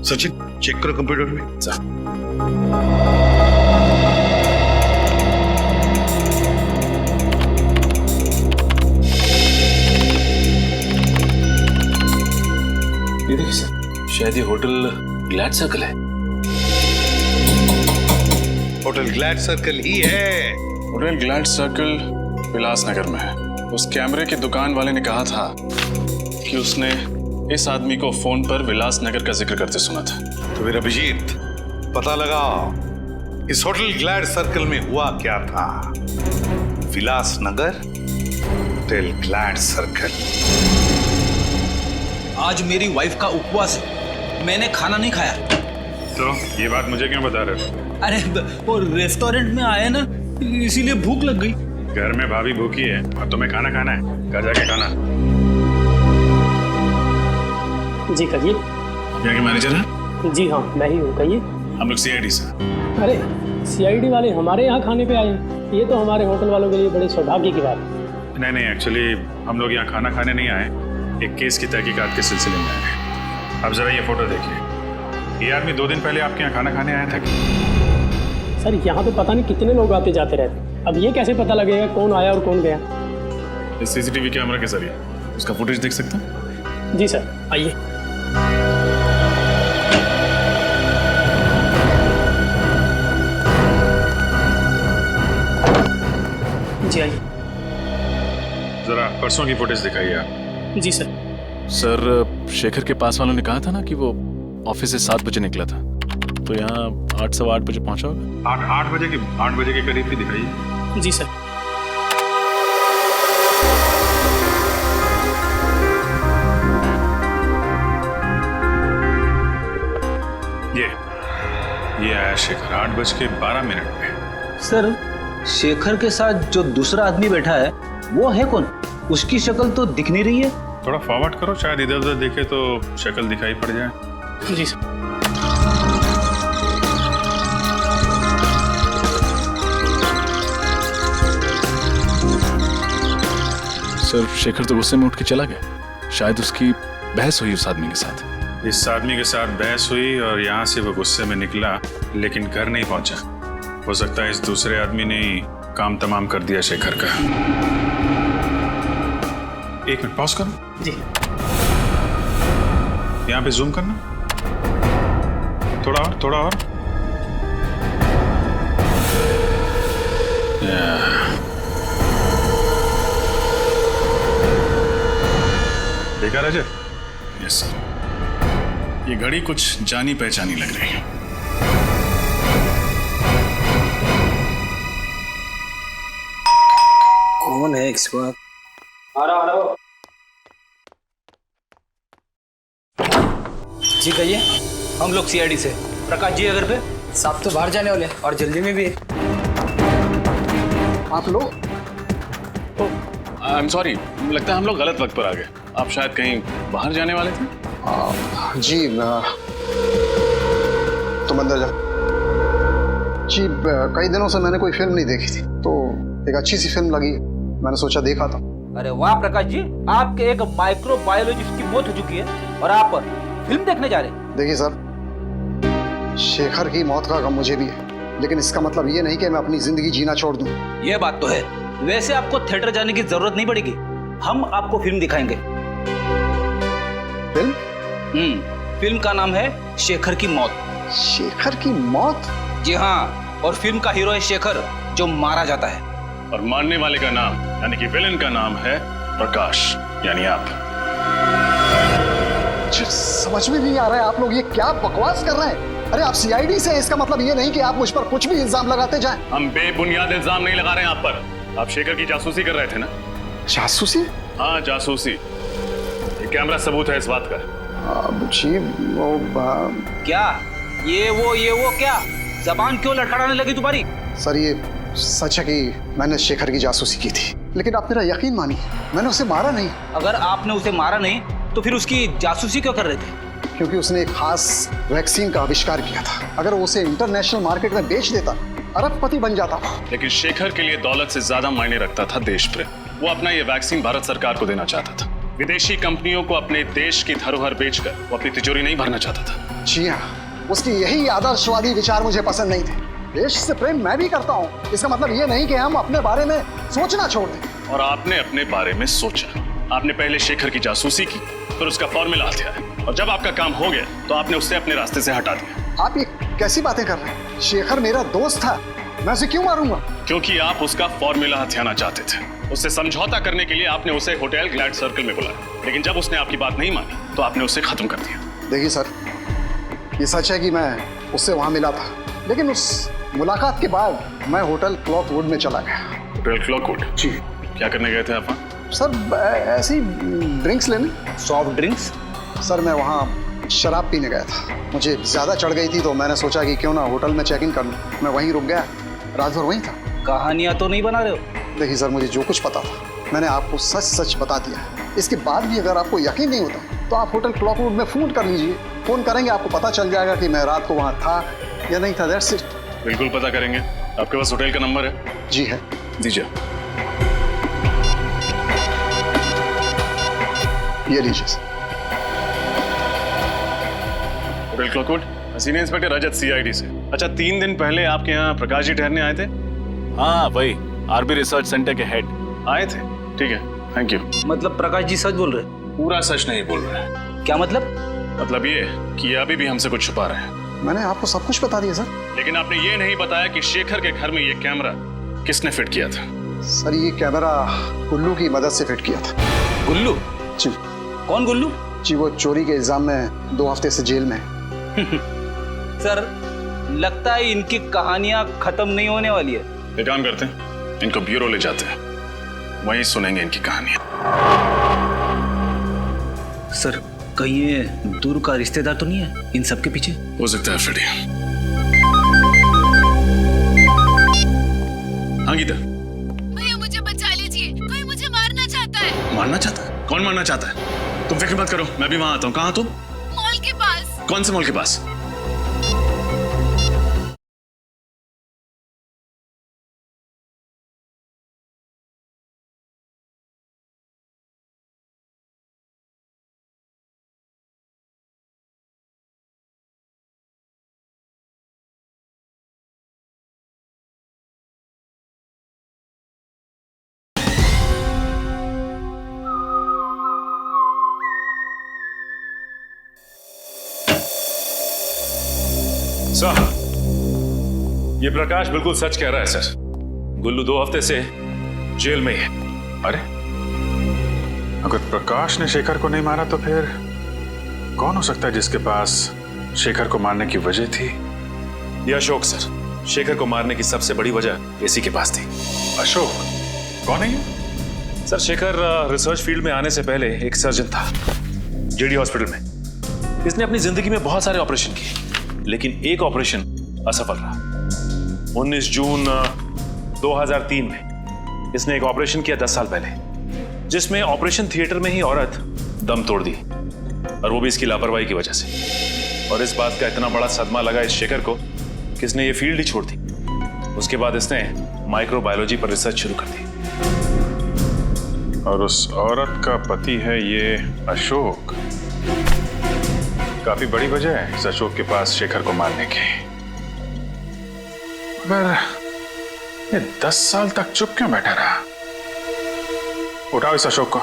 सचिन चेक करो कंप्यूटर में। ये देखिए सर, शायद ये होटल ग्लैड सर्कल है। होटल ग्लैड सर्कल ही है। होटल ग्लैड सर्कल विलास नगर में है। उस कैमरे की दुकान वाले ने कहा था कि उसने इस आदमी को फोन पर विलास नगर का जिक्र करते सुना था। तो फिर अभिजीत, पता लगाओ इस होटल ग्लैड सर्कल में हुआ क्या था। विलास नगर, होटल ग्लैड सर्कल। आज मेरी वाइफ का उपवास है, मैंने खाना नहीं खाया। तो ये बात मुझे क्यों बता रहे हो? अरे वो रेस्टोरेंट में आए ना, इसीलिए भूख लग गई। घर में भाभी भूखी है और तुम्हें खाना खाना है, घर जाके खाना। जी कहिए। यहाँ के मैनेजर हैं? जी हाँ, मैं ही हूँ, कहिए। हम लोग CID से। अरे CID वाले हमारे यहाँ खाने पे आए हैं, ये तो हमारे होटल वालों के लिए बड़े सौभाग्य की बात है। नहीं, एक्चुअली हम लोग यहाँ खाना खाने नहीं आए, एक केस की तहकीकात के सिलसिले में आए हैं। अब जरा ये फोटो देखिए। ये आदमी 2 दिन पहले आपके यहाँ खाना खाने आया था क्या? सर यहाँ तो पता नहीं कितने लोग आते जाते रहते, अब ये कैसे पता लगेगा कौन आया और कौन गया? इस CCTV कैमरा के जरिए उसका फुटेज देख सकते हैं? जी सर, आइए। जी आइए। जरा परसों की फुटेज दिखाइए आप। जी सर। सर शेखर के पास वालों ने कहा था ना कि वो ऑफिस से 7 बजे निकला था, तो यहाँ 8 सवा 8 बजे पहुंचा होगा। 8 बजे के करीब भी दिखाइए। जी सर। ये आया शेखर 8:12 में। सर शेखर के साथ जो दूसरा आदमी बैठा है वो है कौन? उसकी शक्ल तो दिख नहीं रही है। थोड़ा फॉरवर्ड करो, शायद इधर उधर देखे तो शक्ल दिखाई पड़ जाए। जी सर। सर शेखर तो गुस्से में उठ के चला गया, शायद उसकी बहस हुई उस आदमी के साथ। इस आदमी के साथ बहस हुई और यहाँ से वो गुस्से में निकला, लेकिन घर नहीं पहुंचा। हो सकता है इस दूसरे आदमी ने काम तमाम कर दिया शेखर का। 1 मिनट पॉज करो। जी। यहाँ पे जूम करना, थोड़ा और। देखा रजत? यस सर, ये घड़ी कुछ जानी पहचानी लग रही है। कौन है इस वक्त? आ रहा जी कहिए। हम लोग सीआईडी से। प्रकाश जी अगर पे साहब तो बाहर जाने वाले और जल्दी में भी है। आप लोग? आई एम सॉरी, लगता है हम लोग गलत वक्त पर आ गए। आप शायद कहीं बाहर जाने वाले थे? जी तुम अंदर जाओ। जी कई दिनों से मैंने कोई फिल्म नहीं देखी थी, तो एक अच्छी सी फिल्म लगी, मैंने सोचा देखा था। अरे वाह प्रकाश जी, आपके एक माइक्रोबायोलॉजिस्ट की मौत हो चुकी है और आप फिल्म देखने जा रहे हैं। देखिए सर, शेखर की मौत का गम मुझे भी है, लेकिन इसका मतलब ये नहीं कि मैं अपनी जिंदगी जीना छोड़ दूं। ये बात तो है। वैसे आपको थिएटर जाने की जरूरत नहीं पड़ेगी, हम आपको फिल्म दिखाएंगे। फिल्म? फिल्म का नाम है शेखर की मौत। शेखर की मौत? जी हाँ, और फिल्म का हीरो है शेखर, जो मारा जाता है। और मारने वाले का नाम यानी कि विलेन का नाम है प्रकाश, यानी आप। समझ में नहीं आ रहा है, आप लोग ये क्या बकवास कर रहे हैं? अरे आप सीआईडी से हैं, इसका मतलब ये नहीं कि आप मुझ पर कुछ भी इल्जाम लगाते जाएं। हम बेबुनियाद इल्जाम नहीं लगा रहे हैं आप पर। आप शेखर की जासूसी कर रहे थे ना? जासूसी? हाँ जासूसी। ये कैमरा सबूत है इस बात का। जी वो क्या ये वो क्या जबान क्यों लड़खड़ाने लगी तुम्हारी? सर ये सच है कि मैंने शेखर की जासूसी की थी, लेकिन आप मेरा यकीन मानिए, मैंने उसे मारा नहीं। अगर आपने उसे मारा नहीं तो फिर उसकी जासूसी क्यों कर रहे थे? क्योंकि उसने एक खास वैक्सीन का आविष्कार किया था। अगर वो उसे इंटरनेशनल मार्केट में बेच देता, अरबपति बन जाता। लेकिन शेखर के लिए दौलत से ज्यादा मायने रखता था देश प्रेम। वो अपना ये वैक्सीन भारत सरकार को देना चाहता था। विदेशी कंपनियों को अपने देश की धरोहर बेचकर वो अपनी तिजोरी नहीं भरना चाहता था। जी हाँ, उसकी यही आदर्शवादी विचार मुझे पसंद नहीं थे। देश से प्रेम मैं भी करता हूँ, इसका मतलब ये नहीं कि हम अपने बारे में सोचना छोड़ दें। और आपने अपने बारे में सोचा। आपने पहले शेखर की जासूसी की, फिर उसका फॉर्मूला हथियाया, और जब आपका काम हो गया तो आपने उससे अपने रास्ते से हटा दिया। आप ये कैसी बातें कर रहे हैं? शेखर मेरा दोस्त था, मैं उसे क्यों मारूंगा? क्योंकि आप उसका फॉर्मूला हथियाना चाहते थे। उससे समझौता करने के लिए आपने उसे होटल ग्लैड सर्कल में बुलाया, लेकिन जब उसने आपकी बात नहीं मानी तो आपने उसे खत्म कर दिया। देखिए सर, ये सच है कि मैं उससे वहां मिला था, लेकिन उस मुलाकात के बाद मैं होटल क्लॉकवुड में चला गया। होटल क्लॉकवुड? जी। क्या करने गए थे आप? सर ऐसी ड्रिंक्स लेने। Soft drinks? सर मैं वहाँ शराब पीने गया था, मुझे ज्यादा चढ़ गई थी तो मैंने सोचा कि क्यों ना होटल में चेक इन कर लूं। मैं वहीं रुक गया, रात भर वहीं था। कहानियां तो नहीं बना रहे हो? देखिए सर, मुझे जो कुछ पता था मैंने आपको सच सच बता दिया है। इसके बाद भी अगर आपको यकीन नहीं होता तो आप होटल क्लॉकवुड में फोन कर लीजिए। फोन करेंगे, आपको पता चल जाएगा कि मैं रात को वहाँ था या नहीं था। That's it. बिल्कुल पता करेंगे। आपके पास होटल का नंबर है? जी है। दीजिए। ये लीजिए सर। होटल क्लॉकवुड, सीनियर इंस्पेक्टर रजत, सीआईडी से। अच्छा, 3 दिन पहले आपके यहाँ प्रकाश जी ठहरने आए थे? हाँ वही, आरबी रिसर्च सेंटर के हेड आए थे। ठीक है, थैंक यू। मतलब प्रकाश जी सच बोल रहे? पूरा सच नहीं बोल रहे। क्या मतलब? मतलब ये कि अभी भी हमसे कुछ छुपा रहे हैं। मैंने आपको सब कुछ बता दिया सर। लेकिन आपने ये नहीं बताया कि शेखर के घर में ये कैमरा किसने फिट किया था? सर ये कैमरा गुल्लू की मदद से फिट किया था। गुल्लू? जी। कौन गुल्लू? जी वो चोरी के इल्जाम में 2 हफ्ते से जेल में। सर लगता है इनकी कहानियां खत्म नहीं होने वाली है। एक काम करते हैं, इनको ब्यूरो ले जाते हैं, वहीं सुनेंगे इनकी कहानियां। सर कहीं ये दूर का रिश्तेदार तो नहीं है इन सब के पीछे? हो सकता है फ्रेडी। हाँ गीता। भैया मुझे बचा लीजिए, कोई मुझे मारना चाहता है। मारना चाहता है? कौन मारना चाहता है? तुम फिक्र मत करो, मैं भी वहां आता हूँ। कहाँ तुम? मॉल के पास। कौन से मॉल के पास? साहब, ये प्रकाश बिल्कुल सच कह रहा है सर। गुल्लू 2 हफ्ते से जेल में ही है। अरे अगर प्रकाश ने शेखर को नहीं मारा तो फिर कौन हो सकता है जिसके पास शेखर को मारने की वजह थी? ये अशोक सर, शेखर को मारने की सबसे बड़ी वजह इसी के पास थी। अशोक? कौन है ये? सर, शेखर रिसर्च फील्ड में आने से पहले एक सर्जन था जेडी हॉस्पिटल में। इसने अपनी जिंदगी में बहुत सारे ऑपरेशन किए, लेकिन एक ऑपरेशन असफल रहा। 19 जून 2003 में इसने एक ऑपरेशन किया 10 साल पहले, जिसमें ऑपरेशन थिएटर में ही औरत दम तोड़ दी, और वो भी इसकी लापरवाही की वजह से। और इस बात का इतना बड़ा सदमा लगा इस शेखर को कि इसने ये फील्ड ही छोड़ दी। उसके बाद इसने माइक्रोबायोलॉजी पर रिसर्च शुरू कर दी। और उस औरत का पति है ये अशोक। काफी बड़ी वजह है इस अशोक के पास शेखर को मारने की। मगर ये 10 साल तक चुप क्यों बैठा रहा? उठाओ इस अशोक को।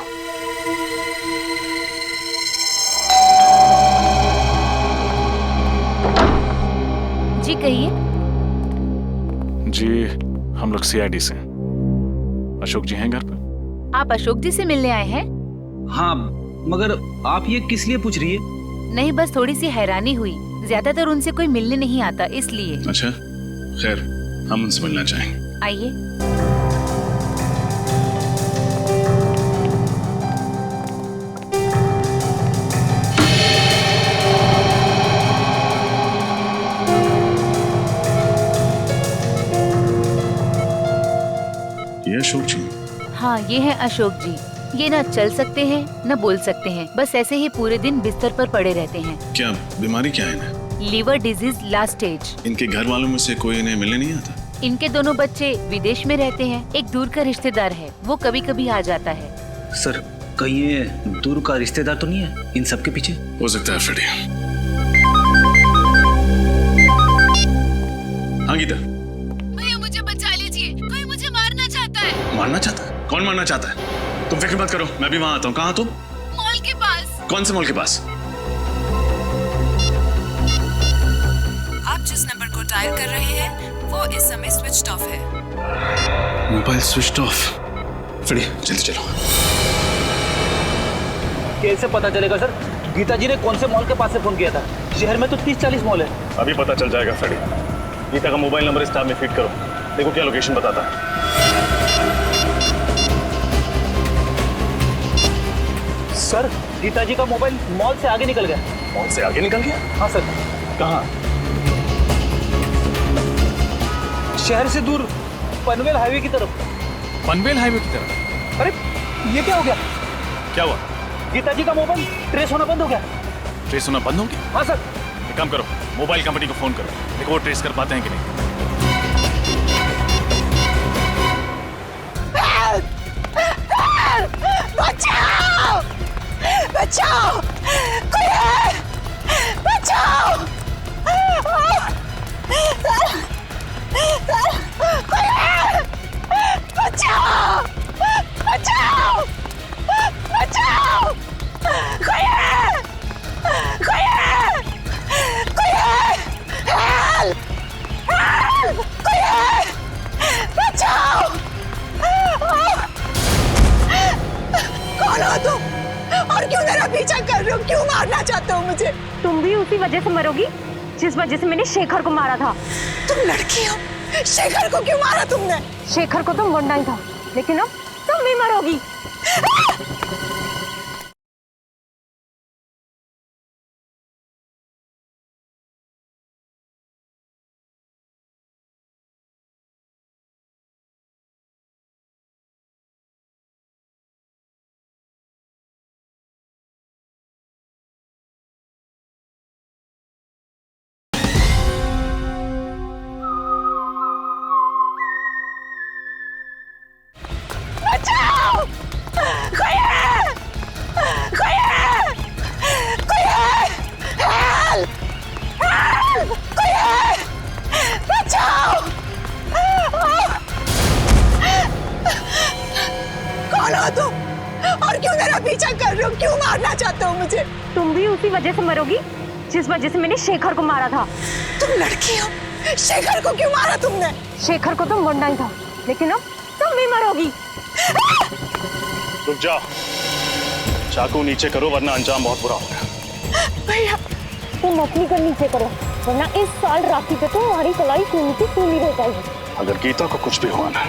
जी कहिए। जी हम लोग सीआईडी से। अशोक जी हैं घर पर? आप अशोक जी से मिलने आए हैं? हाँ, मगर आप ये किस लिए पूछ रही है? नहीं, बस थोड़ी सी हैरानी हुई। ज्यादातर उनसे कोई मिलने नहीं आता, इसलिए। अच्छा, खैर हम उनसे मिलना चाहेंगे। आइए। ये अशोक जी? हाँ, ये है अशोक जी। ये न चल सकते हैं न बोल सकते हैं, बस ऐसे ही पूरे दिन बिस्तर पर पड़े रहते हैं। क्या बीमारी क्या है इन्हें? Liver disease last stage. इनके घर वालों में से कोई इन्हें मिलने नहीं आता? इनके दोनों बच्चे विदेश में रहते हैं। एक दूर का रिश्तेदार है, वो कभी कभी आ जाता है। सर, कहीं ये दूर का रिश्तेदार तो नहीं है इन सब के पीछे? हो सकता है फ्रेडी। हाँ गीता। भैया मुझे बचा लीजिए, कोई मुझे मारना चाहता है। मारना चाहता है? कौन मारना चाहता है? तुम फिक्र मत करो, मैं भी वहाँ आता हूँ। कहाँ तुम? मॉल के पास। कौन से मॉल के पास? आप जिस नंबर को डायल कर रहे हैं वो इस समय स्विच ऑफ है। Mobile switch off. फ्रेडी जल्दी चलो। कैसे पता चलेगा सर? गीता जी ने कौन से मॉल के पास से फोन किया था? शहर में तो 30-40 मॉल है। अभी पता चल जाएगा फ्रेडी। गीता का मोबाइल नंबर इस टैब में फीड करो, देखो क्या लोकेशन बताता है। सर, गीता जी का मोबाइल मॉल से आगे निकल गया। मॉल से आगे निकल गया? हाँ सर। कहाँ? शहर से दूर, पनवेल हाईवे की तरफ। पनवेल हाईवे की तरफ? अरे ये क्या हो गया? क्या हुआ? गीता जी का मोबाइल ट्रेस होना बंद हो गया। ट्रेस होना बंद हो गया? हाँ सर। एक काम करो, मोबाइल कंपनी को फोन करो, देखो वो ट्रेस कर पाते हैं कि नहीं। बचाओ! बचाओ! कोई है! बचाओ! कोई है! बचाओ! बचाओ! बचाओ! कोई है! कोई है! कोई है! हेल्प! हेल्प! कोई है! बचाओ! कौन हो तुम? और क्यों मेरा पीछा कर रहे हो? क्यों मारना चाहते हो मुझे? तुम भी उसी वजह से मरोगी जिस वजह से मैंने शेखर को मारा था। तुम लड़की हो, शेखर को क्यों मारा तुमने? शेखर को तो मरना ही था, लेकिन अब तुम भी मरोगी। बचाओ! कोई है! कोई है! कोई है! हेल्प! हेल्प! कोई है! बचाओ! कौन हो तुम? और क्यों मेरा पीछा कर रहे हो? क्यों मारना चाहते हो मुझे? तुम भी उसी वजह से मरोगी जिस वजह से मैंने शेखर को मारा था। तुम लड़की हो, शेखर को क्यों मारा तुमने? शेखर को तो मरना ही था, लेकिन अब तुम भी मरोगी। रुक जाओ। चाकू नीचे करो वरना अंजाम बहुत बुरा होगा। भैया तुम अपनी कर नीचे करो, वरना इस साल राखी पे तो हमारी कलाई खूनी की खूनी रह जाएगी। अगर गीता को कुछ भी हुआ ना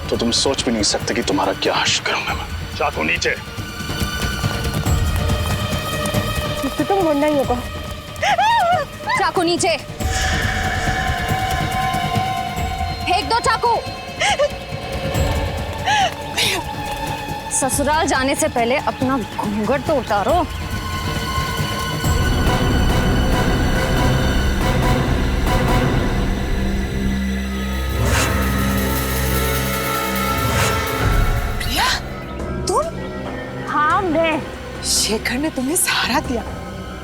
तो तुम सोच भी नहीं सकते कि तुम्हारा क्या हश्र करूंगा मैं। चाकू नीचे। इससे तो मरना ही होगा। चाकू नीचे फेंक दो चाकू। ससुराल जाने से पहले अपना घूंघट तो उतारो। प्रिया, तुम? हाँ मैं। शेखर ने तुम्हें सहारा दिया,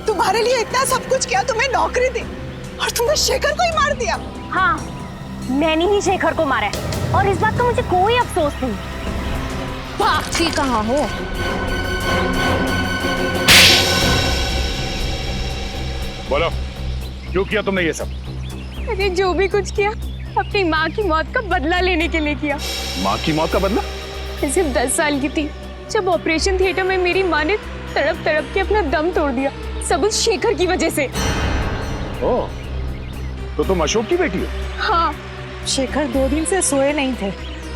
तुम्हारे लिए इतना सब कुछ किया, तुम्हें नौकरी दी और तुमने शेखर को ही मार दिया। हाँ मैंने ही शेखर को मारा है और इस बात का मुझे कोई अफसोस नहीं। भागती कहाँ हो? बोलो, क्यों किया तुमने ये सब? अरे जो भी कुछ किया अपनी माँ की मौत का बदला लेने के लिए किया। माँ की मौत का बदला? मैं सिर्फ 10 साल की थी जब ऑपरेशन थिएटर में मेरी माँ ने तड़प तड़प के अपना दम तोड़ दिया, सब उस शेखर की वजह से। ओह, तो तुम अशोक की बेटी हो? हाँ। शेखर 2 दिन से सोए नहीं थे,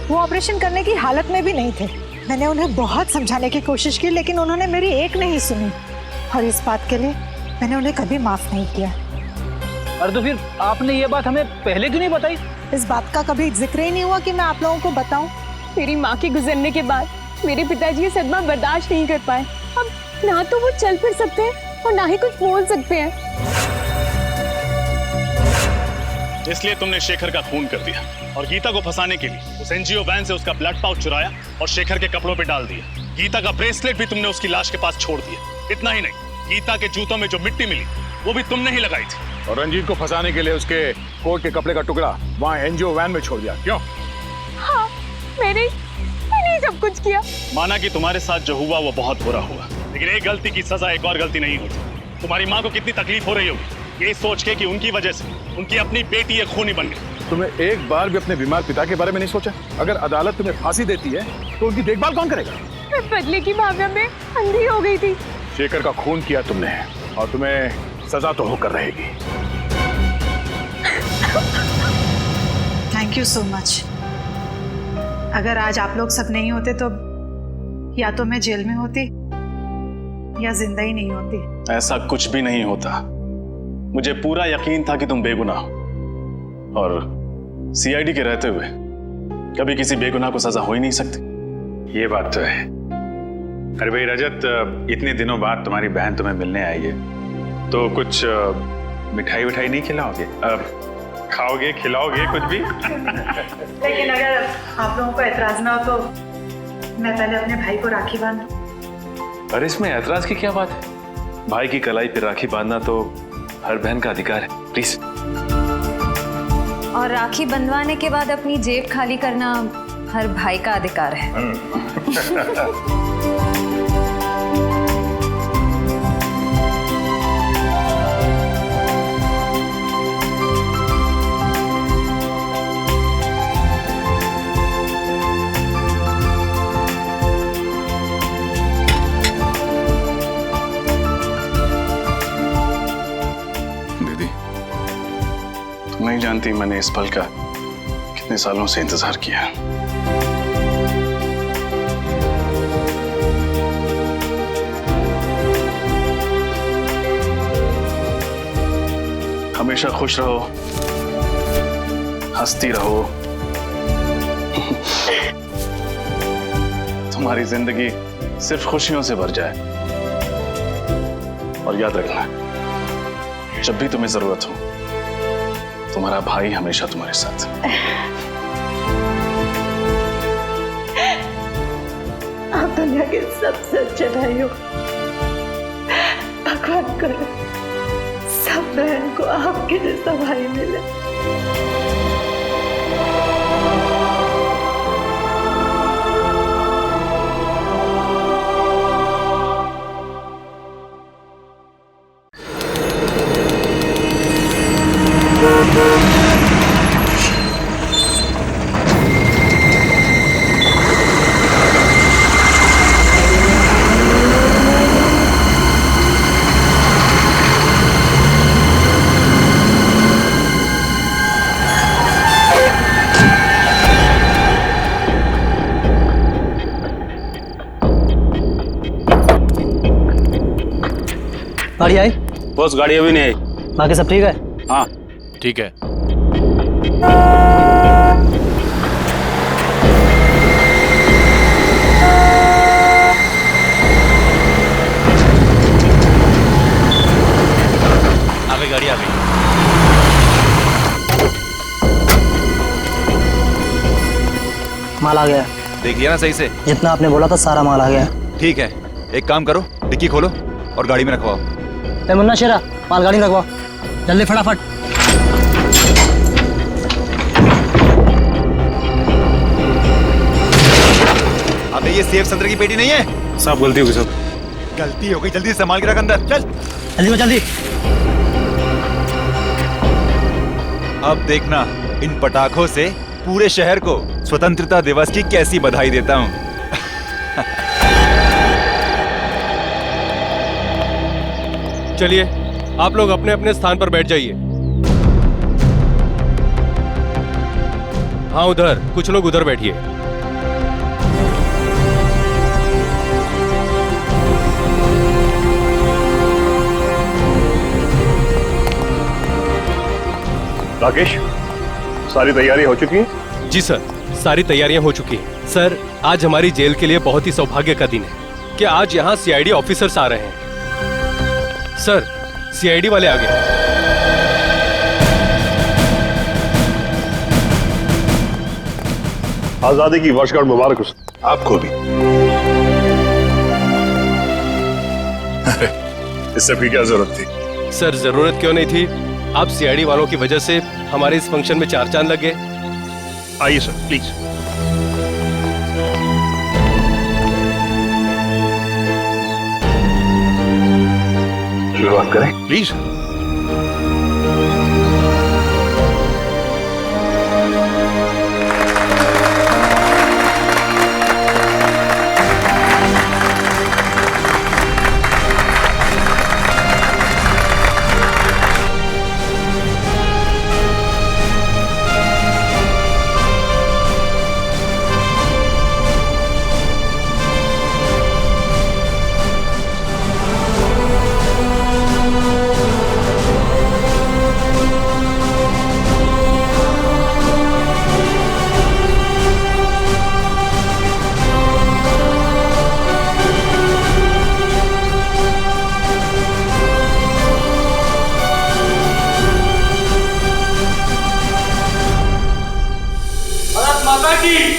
वो ऑपरेशन करने की हालत में भी नहीं थे। मैंने उन्हें बहुत समझाने की कोशिश की लेकिन उन्होंने मेरी एक नहीं सुनी और इस बात के लिए मैंने उन्हें कभी माफ नहीं किया। अरे तो फिर आपने ये बात हमें पहले क्यों नहीं बताई? इस बात का कभी जिक्र ही नहीं हुआ कि मैं आप लोगों को बताऊं। मेरी माँ के गुजरने के बाद मेरे पिताजी ये सदमा बर्दाश्त नहीं कर पाए। अब ना तो वो चल फिर सकते हैं और ना ही कुछ बोल सकते हैं। इसलिए तुमने शेखर का खून कर दिया और गीता को फंसाने के लिए उस एनजीओ वैन से उसका ब्लड पाउच चुराया और शेखर के कपड़ों पे डाल दिया। गीता का ब्रेसलेट भी तुमने उसकी लाश के पास छोड़ दिया। इतना ही नहीं, गीता के जूतों में जो मिट्टी मिली वो भी तुमने ही लगाई थी। और रंजीत को फंसाने के लिए उसके कोट के कपड़े का टुकड़ा वहाँ एनजीओ वैन में छोड़ दिया, क्यों? हाँ मैंने सब कुछ किया। माना कि तुम्हारे साथ जो हुआ वो बहुत बुरा हुआ, लेकिन एक गलती की सजा एक और गलती नहीं होती। तुम्हारी माँ को कितनी तकलीफ हो रही होगी ये सोच के कि उनकी वजह से उनकी अपनी बेटी एक खूनी बन गई। तुम्हें एक बार भी अपने बीमार पिता के बारे में नहीं सोचा? अगर अदालत तुम्हें फांसी देती है तो उनकी देखभाल कौन करेगा? मैं बदले की भावना में अंधी हो गई थी। शेखर का खून किया तुमने और तुम्हें सजा तो होकर रहेगी। Thank you so much. अगर आज आप लोग सब नहीं होते तो या तो मैं जेल में होती या जिंदा ही नहीं होती। ऐसा कुछ भी नहीं होता। मुझे पूरा यकीन था कि तुम बेगुनाह हो और सीआईडी के रहते हुए कभी किसी बेगुनाह को सजा हो ही नहीं सकती। ये बात तो है। अरे भाई रजत, इतने दिनों बाद तुम्हारी बहन तुम्हें मिलने आई है तो कुछ मिठाई विठाई नहीं खिलाओगे? खाओगे, खिलाओगे कुछ भी? लेकिन अगर आप लोगों को एतराज ना हो तो मैं पहले अपने भाई को राखी बांधूं। अरे इसमें ऐतराज की क्या बात है? भाई की कलाई पे राखी बांधना तो हर बहन का अधिकार है, प्लीज। और राखी बंधवाने के बाद अपनी जेब खाली करना हर भाई का अधिकार है। नहीं जानती मैंने इस पल का कितने सालों से इंतजार किया। हमेशा खुश रहो, हंसती रहो। तुम्हारी जिंदगी सिर्फ खुशियों से भर जाए। और याद रखना, जब भी तुम्हें जरूरत हो तुम्हारा भाई हमेशा तुम्हारे साथ। आप दुनिया के सबसे अच्छे भाई हो। भगवान करे सब बहन को आपके जैसा भाई मिले। गाड़ी आई? बॉस गाड़ी अभी नहीं आई। बाकी सब ठीक है? हाँ ठीक है। आ गई गाड़ी, आ गई। माल आ गया। देख लिया ना सही से? जितना आपने बोला था सारा माल आ गया। ठीक है, एक काम करो, डिक्की खोलो और गाड़ी में रखवाओ। ए मुन्ना शेरा, माल गाड़ी में रखवाओ जल्दी फटाफट। अबे ये सेफ संतरे की पेटी नहीं है। सब गलती होगी सब। गलती हो गई, जल्दी से सामान गिरा के अंदर चल। जल्दी जल्दी। अब देखना इन पटाखों से पूरे शहर को स्वतंत्रता दिवस की कैसी बधाई देता हूँ। चलिए आप लोग अपने अपने स्थान पर बैठ जाइए। हाँ उधर, कुछ लोग उधर बैठिए। राकेश, सारी तैयारी हो चुकी है? जी सर, सारी तैयारियां हो चुकी हैं। सर, आज हमारी जेल के लिए बहुत ही सौभाग्य का दिन है कि आज यहाँ सीआईडी ऑफिसर्स आ रहे हैं। सर, सीआईडी वाले आ गए। आजादी की वर्षगांठ मुबारक हो। आपको भी। इस सब की क्या जरूरत थी? सर, जरूरत क्यों नहीं थी? आप सीआईडी वालों की वजह से हमारे इस फंक्शन में चार चांद लग गए। आइए सर, प्लीज। शुरुआत करें प्लीज।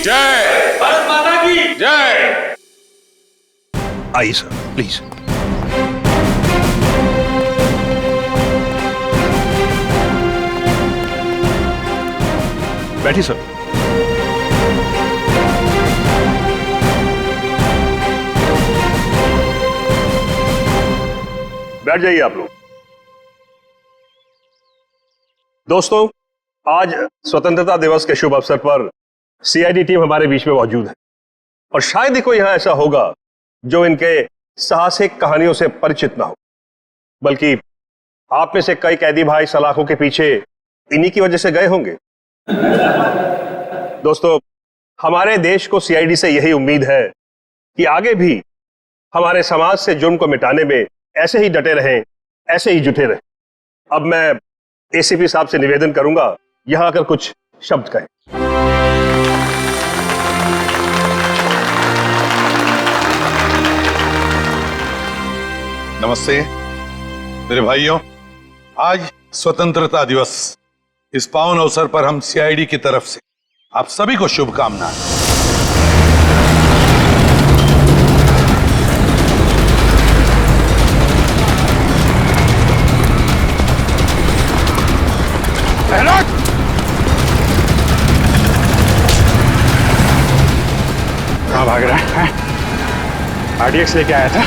जय भारत माता की जय। आइए सर, प्लीज। बैठिए सर। बैठ जाइए आप लोग। दोस्तों, आज स्वतंत्रता दिवस के शुभ अवसर पर सीआईडी टीम हमारे बीच में मौजूद है और शायद ही कोई यहां ऐसा होगा जो इनके साहसिक कहानियों से परिचित ना हो, बल्कि आप में से कई कैदी भाई सलाखों के पीछे इन्हीं की वजह से गए होंगे। दोस्तों, हमारे देश को सीआईडी से यही उम्मीद है कि आगे भी हमारे समाज से जुर्म को मिटाने में ऐसे ही डटे रहें, ऐसे ही जुटे रहें। अब मैं एसीपी साहब से निवेदन करूंगा यहां आकर कुछ शब्द कहें। नमस्ते मेरे भाइयों, आज स्वतंत्रता दिवस। इस पावन अवसर पर हम सीआईडी की तरफ से आप सभी को शुभकामनाएं। कहाँ भाग रहा है? आरडीएक्स लेके आया था।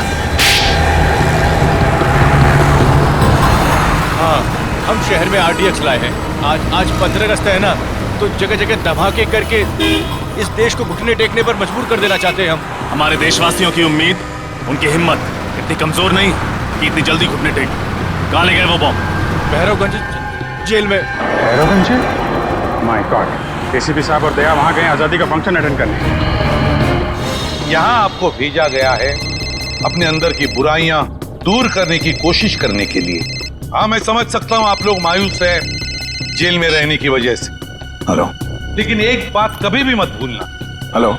हाँ, हम शहर में आरडीएक्स लाए हैं। आज 15 अगस्त है ना, तो जगह जगह धमाके करके इस देश को घुटने टेकने पर मजबूर कर देना चाहते हैं हम। हमारे देशवासियों की उम्मीद, उनकी हिम्मत इतनी कमजोर नहीं कि इतनी जल्दी घुटने टेक। कहाँ ले गए वो बॉम्ब? भैरवगंज जेल में। भैरवगंज? My God. एसीपी साहब और दया वहां गए आजादी का फंक्शन अटेंड करने। यहां आपको भेजा गया है अपने अंदर की बुराइयां दूर करने की कोशिश करने के लिए। हाँ, मैं समझ सकता हूं आप लोग मायूस हैं जेल में रहने की वजह से। हेलो। लेकिन एक बात कभी भी मत भूलना, हेलो,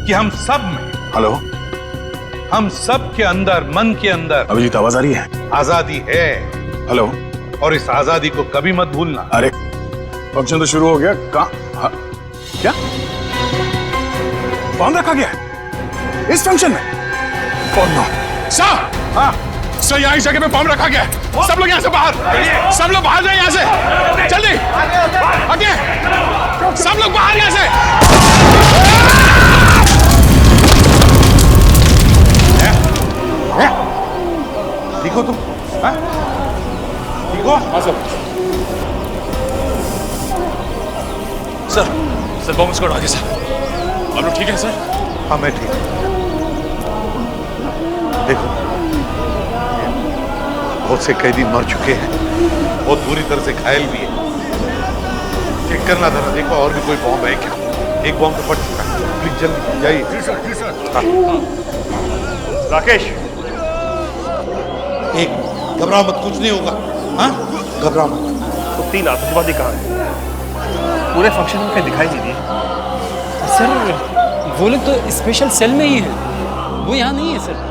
कि हम सब में, हेलो, हम सब के अंदर, मन के अंदर अभिजीत आवाज आ रही है? आजादी है। हेलो। और इस आजादी को कभी मत भूलना। अरे फंक्शन तो शुरू हो गया। क्या बॉम्ब रखा गया है इस फंक्शन में? Oh no. सर, हाँ सर, यहाँ इस जगह पे बॉम्ब रखा गया है। सब लोग यहाँ से बाहर, सब लोग बाहर जाए यहाँ से, जल्दी आगे, सब लोग बाहर यहाँ से। ठीक हो तुम? ठीक हो? हाँ सर। सर बॉम्ब स्क्वाड आ गया सर। आप लोग ठीक है सर? हाँ मैं ठीक। देखो, बहुत से कैदी मर चुके हैं, बहुत बुरी तरह से घायल भी है। चेक करना था ना, देखो और भी कोई बॉम्ब है क्या? एक बॉम्ब तो फट चुका है। प्लीज जल्दी जाइए। जी सर, जी सर। राकेश, एक घबराओ मत, कुछ नहीं होगा। हाँ, घबराओ मत। तो 3 आतंकवादी कहाँ हैं? पूरे फंक्शन में कहीं दिखाई नहीं दिए। सर वो लोग तो स्पेशल सेल में ही है, वो यहाँ नहीं है सर।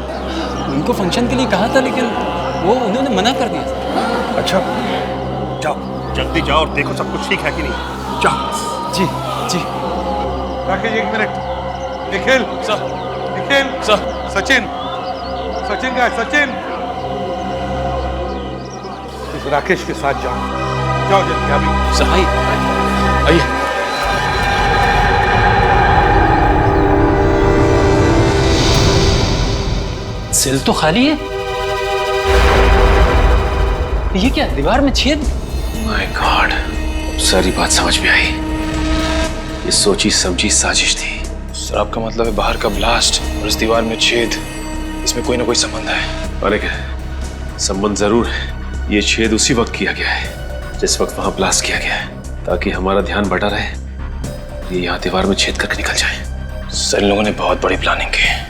उनको फंक्शन के लिए कहा था लेकिन वो उन्होंने मना कर दिया सर। अच्छा, जाओ जल्दी जाओ और देखो सब कुछ ठीक है कि नहीं। जाओ। जी जी। राकेश एक minute. Nikhil sir, Nikhil sir, Sachin, Sachin का सचिन, इस राकेश के साथ जाओ, जाओ जल्दी अभी। सर आइए। सेल तो खाली है। ये क्या, दीवार में छेद? माय गॉड, सारी बात समझ में आई। ये सोची समझी साजिश थी। सर आपका मतलब है बाहर का ब्लास्ट और इस दीवार में छेद, इसमें कोई ना कोई संबंध है? अरे क्या संबंध जरूर है। ये छेद उसी वक्त किया गया है जिस वक्त वहां ब्लास्ट किया गया है, ताकि हमारा ध्यान बटा रहे, ये यहाँ दीवार में छेद करके निकल जाए। सर इन लोगों ने बहुत बड़ी प्लानिंग की है।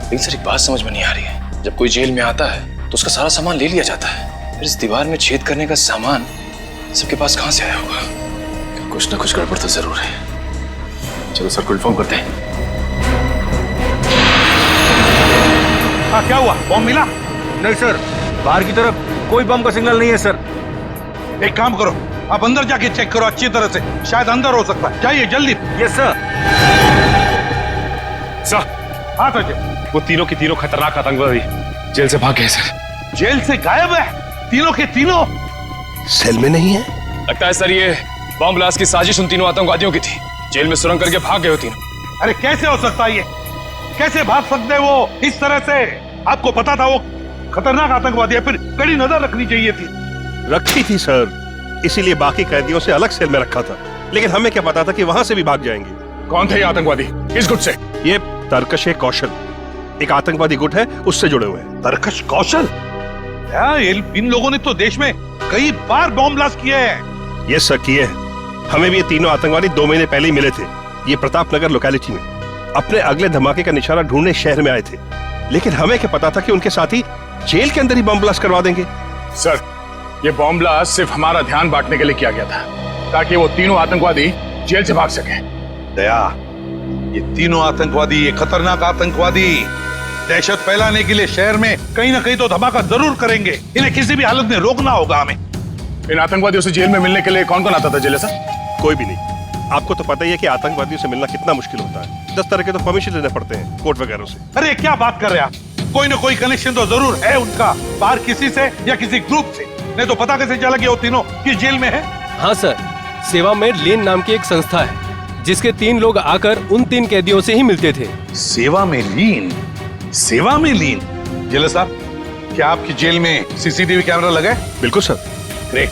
लेकिन सर एक बात समझ में नहीं आ रही है, जब कोई जेल में आता है तो उसका सारा सामान ले लिया जाता है, फिर इस दीवार में छेद करने का सामान सबके पास कहाँ से आया होगा? कुछ ना कुछ गड़बड़ तो जरूर है। चलो सर को इन्फॉर्म करते हैं। हाँ क्या हुआ, बॉम्ब मिला? नहीं सर, बाहर की तरफ कोई बम का सिग्नल नहीं है सर। एक काम करो, आप अंदर जाके चेक करो अच्छी तरह से, शायद अंदर हो सकता है। जाइए जल्दी। Yes sir. सर, हाँ सचिन, वो तीनों के तीनों खतरनाक आतंकवादी जेल से भाग गए सर। जेल से गायब है? तीनों के तीनों सेल में नहीं है? लगता है सर ये बॉम्ब ब्लास्ट की साजिश उन तीनों आतंकवादियों की थी। जेल में सुरंग करके भाग गए हो तीनों। अरे कैसे हो सकता है ये? कैसे भाग सकते वो इस तरह से? आपको पता था वो खतरनाक आतंकवादी है, फिर कड़ी नजर रखनी चाहिए थी। रखी थी सर, इसीलिए बाकी कैदियों से अलग सेल में रखा था। लेकिन हमें क्या पता था कि वहां से भी भाग जाएंगे। कौन थे ये आतंकवादी, किस गुट से? ये तरकश कौशल, एक आतंकवादी गुट है, उससे जुड़े हुए हैं। तरकश कौशल? इन लोगों ने तो देश में कई बार बॉम्ब ब्लास्ट किए हैं। ये सर किए हैं। हमें भी ये तीनों आतंकवादी 2 महीने पहले ही मिले थे, ये प्रताप नगर लोकेलिटी में। अपने अगले धमाके का निशाना ढूंढने शहर में आए थे, लेकिन हमें क्या पता था कि उनके साथी जेल के अंदर ही बॉम्ब ब्लास्ट करवा देंगे। सर ये बॉम्ब ब्लास्ट सिर्फ हमारा ध्यान बांटने के लिए किया गया था, ताकि वो तीनों आतंकवादी जेल से भाग सके। दया, ये तीनों आतंकवादी, ये खतरनाक आतंकवादी दहशत फैलाने के लिए शहर में कहीं ना कहीं तो धमाका जरूर करेंगे। इन्हें किसी भी हालत में रोकना होगा हमें। इन आतंकवादियों से जेल में मिलने के लिए कौन कौन आता था जेल सर? कोई भी नहीं। आपको तो पता ही है कि आतंकवादियों से मिलना कितना मुश्किल होता है। 10 तरह के तो परमिशन लेने पड़ते हैं कोर्ट वगैरह से। अरे क्या बात कर रहे हैं आप? कोई ना कोई कनेक्शन तो जरूर है उनका, बाहर किसी से या किसी ग्रुप से। नहीं तो पता कैसे चला कि वो तीनों किस जेल में है? हाँ सर, सेवा में लीन नाम की एक संस्था है, जिसके 3 लोग आकर उन 3 कैदियों से ही मिलते थे। सेवा में लीन? सेवा में लीन? जेलर साहब, क्या आपकी जेल में सीसीटीवी कैमरा लगा है? बिल्कुल सर। ग्रेट,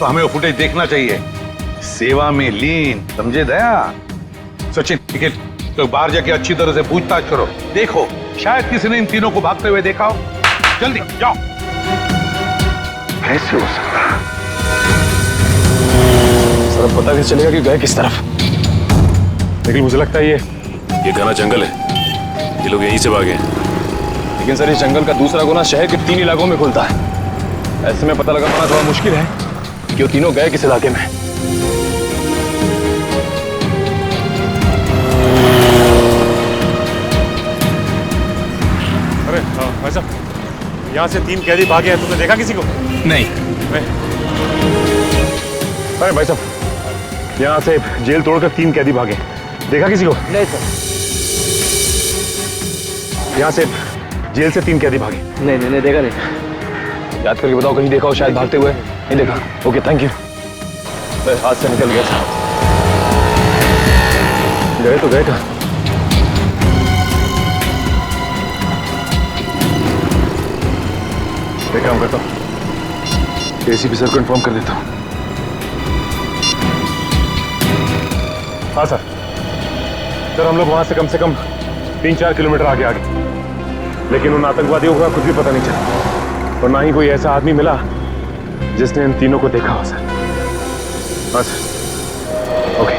तो हमें वो फुटेज देखना चाहिए। सेवा में लीन, समझे दया? सचिन, ठीक है, तो बाहर जाके अच्छी तरह से पूछताछ करो। देखो शायद किसी ने इन तीनों को भागते हुए देखा हो। जल्दी जाओ। कैसे हो सकता? सर पता कैसे चलेगा कि गए किस तरफ? लेकिन मुझे लगता है ये घना जंगल है, ये लोग यहीं से भागे हैं। लेकिन सर इस जंगल का दूसरा कोना शहर के 3 इलाकों में खुलता है। ऐसे में पता लगा पाना थोड़ा मुश्किल है कि वो तीनों गए किस इलाके में। अरे भाई साहब, यहाँ से 3 कैदी भागे हैं, तुमने देखा किसी को? नहीं। अरे भाई साहब, यहाँ से जेल तोड़कर 3 कैदी भागे, देखा किसी को? नहीं सर। यहाँ से जेल से 3 कैदी भागे? नहीं देखा नहीं। याद करके बताओ, कहीं देखा हो शायद भागते हुए? नहीं देखा। Okay, thank you. हाथ से निकल गया साहब। गए तो गए कहाँ? एक काम करता हूँ, एसीपी सर को इन्फॉर्म कर देता हूँ। हाँ सर, हम लोग वहां से कम 3-4 किलोमीटर आगे आ गए, लेकिन उन आतंकवादियों का कुछ भी पता नहीं चला और ना ही कोई ऐसा आदमी मिला जिसने इन तीनों को देखा हो सर। हाँ सर। ओके।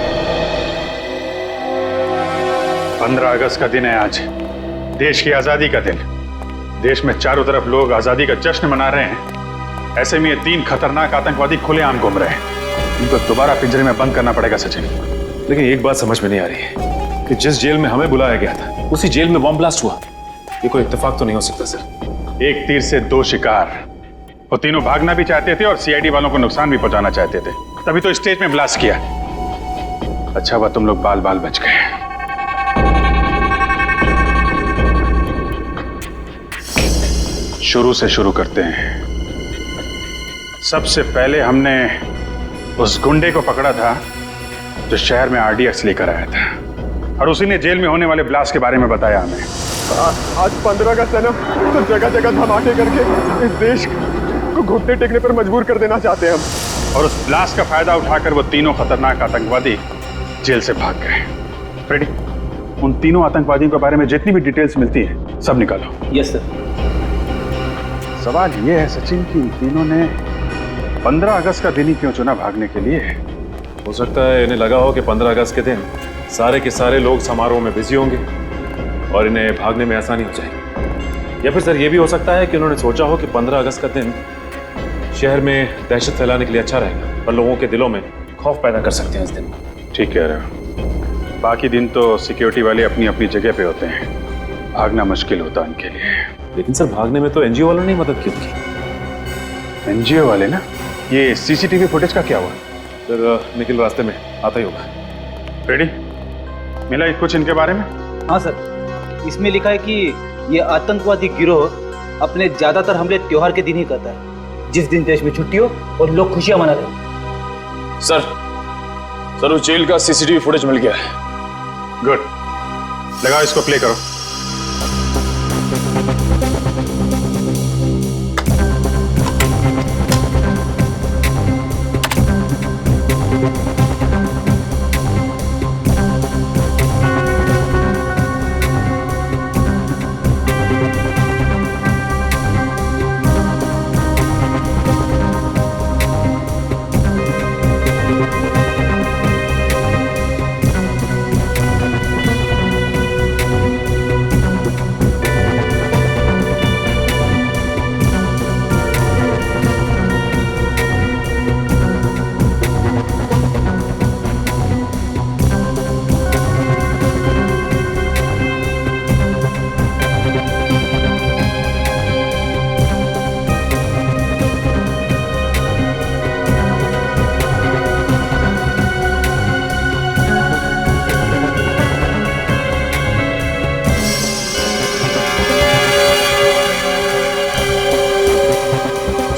15 अगस्त का दिन है आज, देश की आजादी का दिन। देश में चारों तरफ लोग आजादी का जश्न मना रहे हैं, ऐसे में ये 3 खतरनाक आतंकवादी खुलेआम घूम रहे हैं। इनको दोबारा पिंजरे में बंद करना पड़ेगा सचिन। लेकिन एक बात समझ में नहीं आ रही है कि जिस जेल में हमें बुलाया गया था उसी जेल में बॉम्ब ब्लास्ट हुआ। ये कोई इत्तेफाक तो नहीं हो सकता सर। एक तीर से 2 शिकार। वो तीनों भागना भी चाहते थे और सीआईडी वालों को नुकसान भी पहुंचाना चाहते थे, तभी तो स्टेज में ब्लास्ट किया। अच्छा हुआ तुम लोग बाल बाल बच गए। शुरू से शुरू करते हैं। सबसे पहले हमने उस गुंडे को पकड़ा था जो शहर में आरडीएक्स लेकर आया था, और उसी ने जेल में होने वाले ब्लास्ट के बारे में बताया हमें। आज 15 अगस्त है ना, तो जगह जगह धमाके करके इस देश को घुटने टेकने पर मजबूर कर देना चाहते हैं हम। और उस ब्लास्ट का फायदा उठाकर वो तीनों खतरनाक आतंकवादी जेल से भाग गए। फ्रेडी, उन तीनों आतंकवादियों के बारे में जितनी भी डिटेल्स मिलती है सब निकालो। Yes sir. सवाल ये है सचिन कि इन तीनों ने 15 अगस्त का दिन ही क्यों चुना भागने के लिए? हो सकता है इन्हें लगा हो कि 15 अगस्त के दिन सारे के सारे लोग समारोह में बिजी होंगे और इन्हें भागने में आसानी हो जाएगी। या फिर सर ये भी हो सकता है कि उन्होंने सोचा हो कि 15 अगस्त का दिन शहर में दहशत फैलाने के लिए अच्छा रहेगा और लोगों के दिलों में खौफ पैदा कर सकते हैं इस दिन। ठीक कह रहे हो। बाकी दिन तो सिक्योरिटी वाले अपनी अपनी जगह पे होते हैं, भागना मुश्किल होता उनके लिए। लेकिन सर भागने में तो एनजीओ वालों ने मदद की थी। एनजीओ वाले ना? ये सीसीटीवी फुटेज का क्या हुआ? सर निखिल रास्ते में आता ही होगा। रेडी? मिला कुछ इनके बारे में? हाँ सर, इसमें लिखा है कि ये आतंकवादी गिरोह अपने ज्यादातर हमले त्योहार के दिन ही करता है, जिस दिन देश में छुट्टी हो और लोग खुशियां मनाते हैं। सर उस जेल का सीसीटीवी फुटेज मिल गया है। गुड, लगाओ इसको, प्ले करो।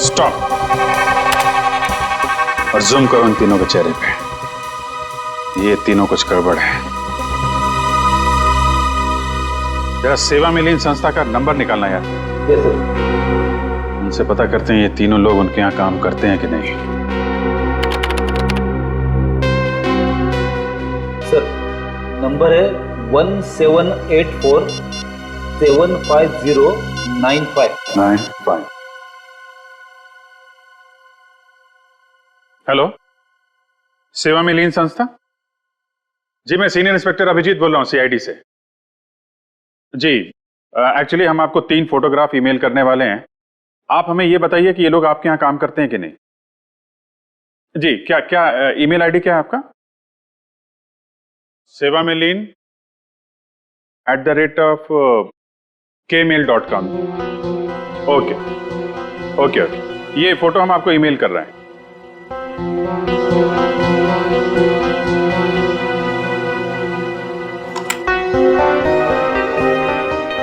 स्टॉप और जूम करो इन तीनों के चेहरे पे। ये तीनों कुछ गड़बड़ है। जरा सेवा मिलीन संस्था का नंबर निकालना यार। Yes sir. उनसे पता करते हैं ये तीनों लोग उनके यहाँ काम करते हैं कि नहीं। सर नंबर है 1784-750-95। हेलो, सेवा मिलीन संस्था? जी मैं सीनियर इंस्पेक्टर अभिजीत बोल रहा हूँ सीआईडी से। जी एक्चुअली हम आपको 3 फोटोग्राफ ईमेल करने वाले हैं। आप हमें ये बताइए कि ये लोग आपके यहाँ काम करते हैं कि नहीं। जी, क्या क्या ईमेल आईडी क्या है आपका? sevamelin@kmail.com। ओके ओके ओके, ये फोटो हम आपको ईमेल कर रहे हैं।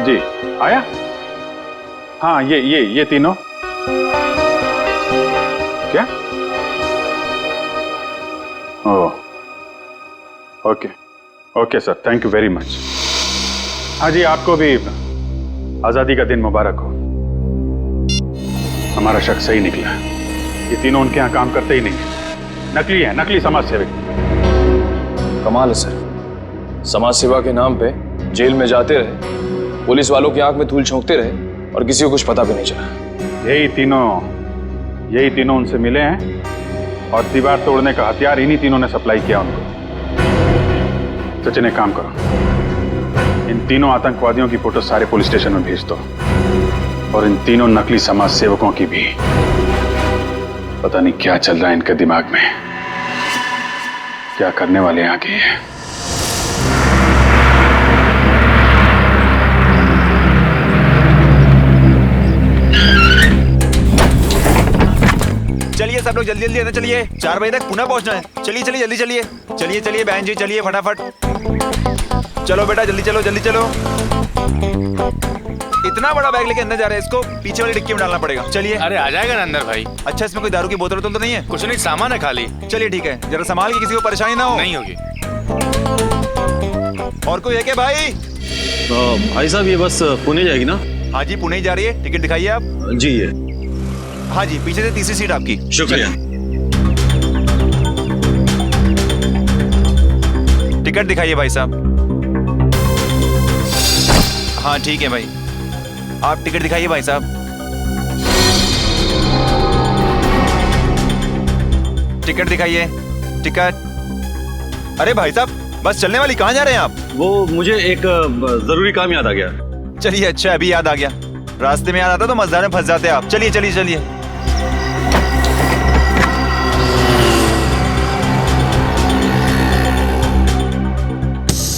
जी आया? हाँ, ये तीनों क्या? Oh okay okay sir, thank you very much. हाँ जी, आपको भी आजादी का दिन मुबारक हो। हमारा शक सही निकला, ये तीनों उनके यहाँ काम करते ही नहीं है, नकली है, नकली समाज सेवक। कमाल है सर, समाज सेवा के नाम पे जेल में जाते रहे, पुलिस वालों की आंख में धूल झोंकते रहे और किसी को कुछ पता भी नहीं चला। यही तीनों उनसे मिले हैं और दीवार तोड़ने का हथियार इन्हीं तीनों ने सप्लाई किया उनको। सचिन, एक काम करो, इन तीनों आतंकवादियों की फोटो सारे पुलिस स्टेशन में भेज दो और इन तीनों नकली समाज सेवकों की भी। पता नहीं क्या चल रहा है इनके दिमाग में, क्या करने वाले हैं आगे। चलिए सब लोग जल्दी जल्दी अंदर चलिए, 4 बजे तक पुणे पहुंचना है। चलिए चलिए जल्दी चलिए, चलिए चलिए बहन जी, चलिए फटाफट। चलो बेटा जल्दी चलो जल्दी चलो। इतना बड़ा बैग लेके अंदर जा रहे हैं, इसको पीछे वाली डिक्की में डालना पड़ेगा। चलिए। अरे आ जाएगा ना अंदर भाई। अच्छा, इसमें कोई दारू की बोतल तो नहीं है? कुछ नहीं, सामान है खाली। चलिए ठीक है, जरा संभाल के, किसी को परेशानी ना हो। नहीं होगी। और कोई है क्या भाई? भाई साहब ये बस पुणे जाएगी ना? हाँ जी, पुणे ही जा रही है। टिकट दिखाइए आप। जी ये। हाँ जी, पीछे से तीसरी सीट आपकी। शुक्रिया। टिकट दिखाइए भाई साहब। हाँ ठीक है भाई, आप टिकट दिखाइए भाई साहब। टिकट दिखाइए, टिकट। अरे भाई साहब, बस चलने वाली, कहाँ जा रहे हैं आप? वो मुझे एक जरूरी काम याद आ गया। चलिए अच्छा, अभी याद आ गया। रास्ते में याद आता तो मजदार में फंस जाते आप। चलिए चलिए चलिए।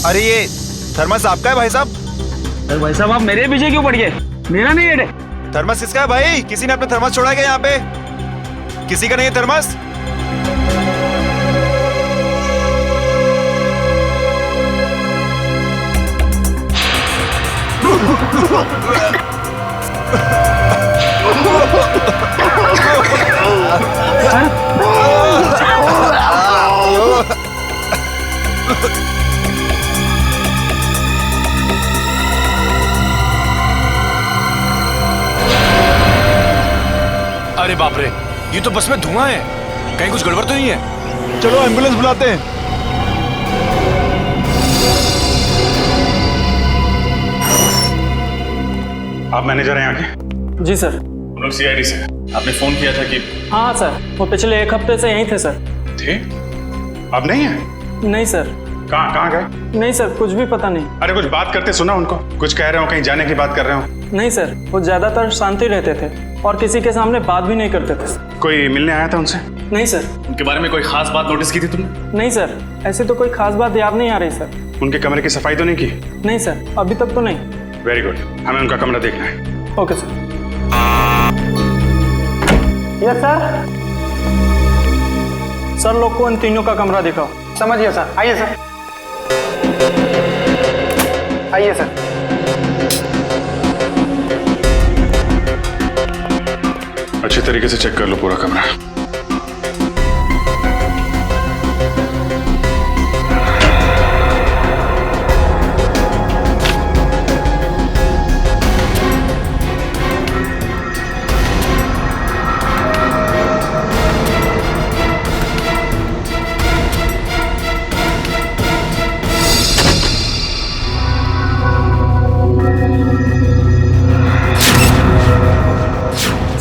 अरे ये थर्मस आपका है भाई साहब? अरे भाई साहब, आप मेरे पीछे क्यों पड़ गए? मेरा नहीं है। थर्मस किसका है भाई? किसी ने अपना थर्मस छोड़ा है क्या यहाँ पे? किसी का नहीं है थर्मस? अरे बाप रे, ये तो बस में धुआं है, कहीं कुछ गड़बड़ तो नहीं है? चलो एम्बुलेंस बुलाते हैं। आप मैनेजर हैं आगे? जी सर। हम लोग सीआईडी से। आपने फोन किया था कि? हाँ सर, वो पिछले 1 हफ्ते से यहीं थे सर। थे? अब नहीं है? नहीं सर। कहाँ गए? नहीं सर, कुछ भी पता नहीं। अरे कुछ बात करते सुना उनको, कुछ कह रहे हो, कहीं जाने की बात कर रहे हो? नहीं सर, वो ज्यादातर शांति रहते थे और किसी के सामने बात भी नहीं करते थे। कोई मिलने आया था उनसे? नहीं सर। उनके बारे में कोई खास बात नोटिस की थी तुमने? नहीं सर, ऐसी तो कोई खास बात याद नहीं आ रही सर। उनके कमरे की सफाई तो नहीं की? नहीं सर, अभी तक तो नहीं। वेरी गुड, हमें उनका कमरा देखना है। Okay sir. Yes sir. Sir लोग को इन तीनों का कमरा दिखाओ। समझिए सर। आइए सर, आइए सर। अच्छी तरीके से चेक कर लो पूरा कमरा।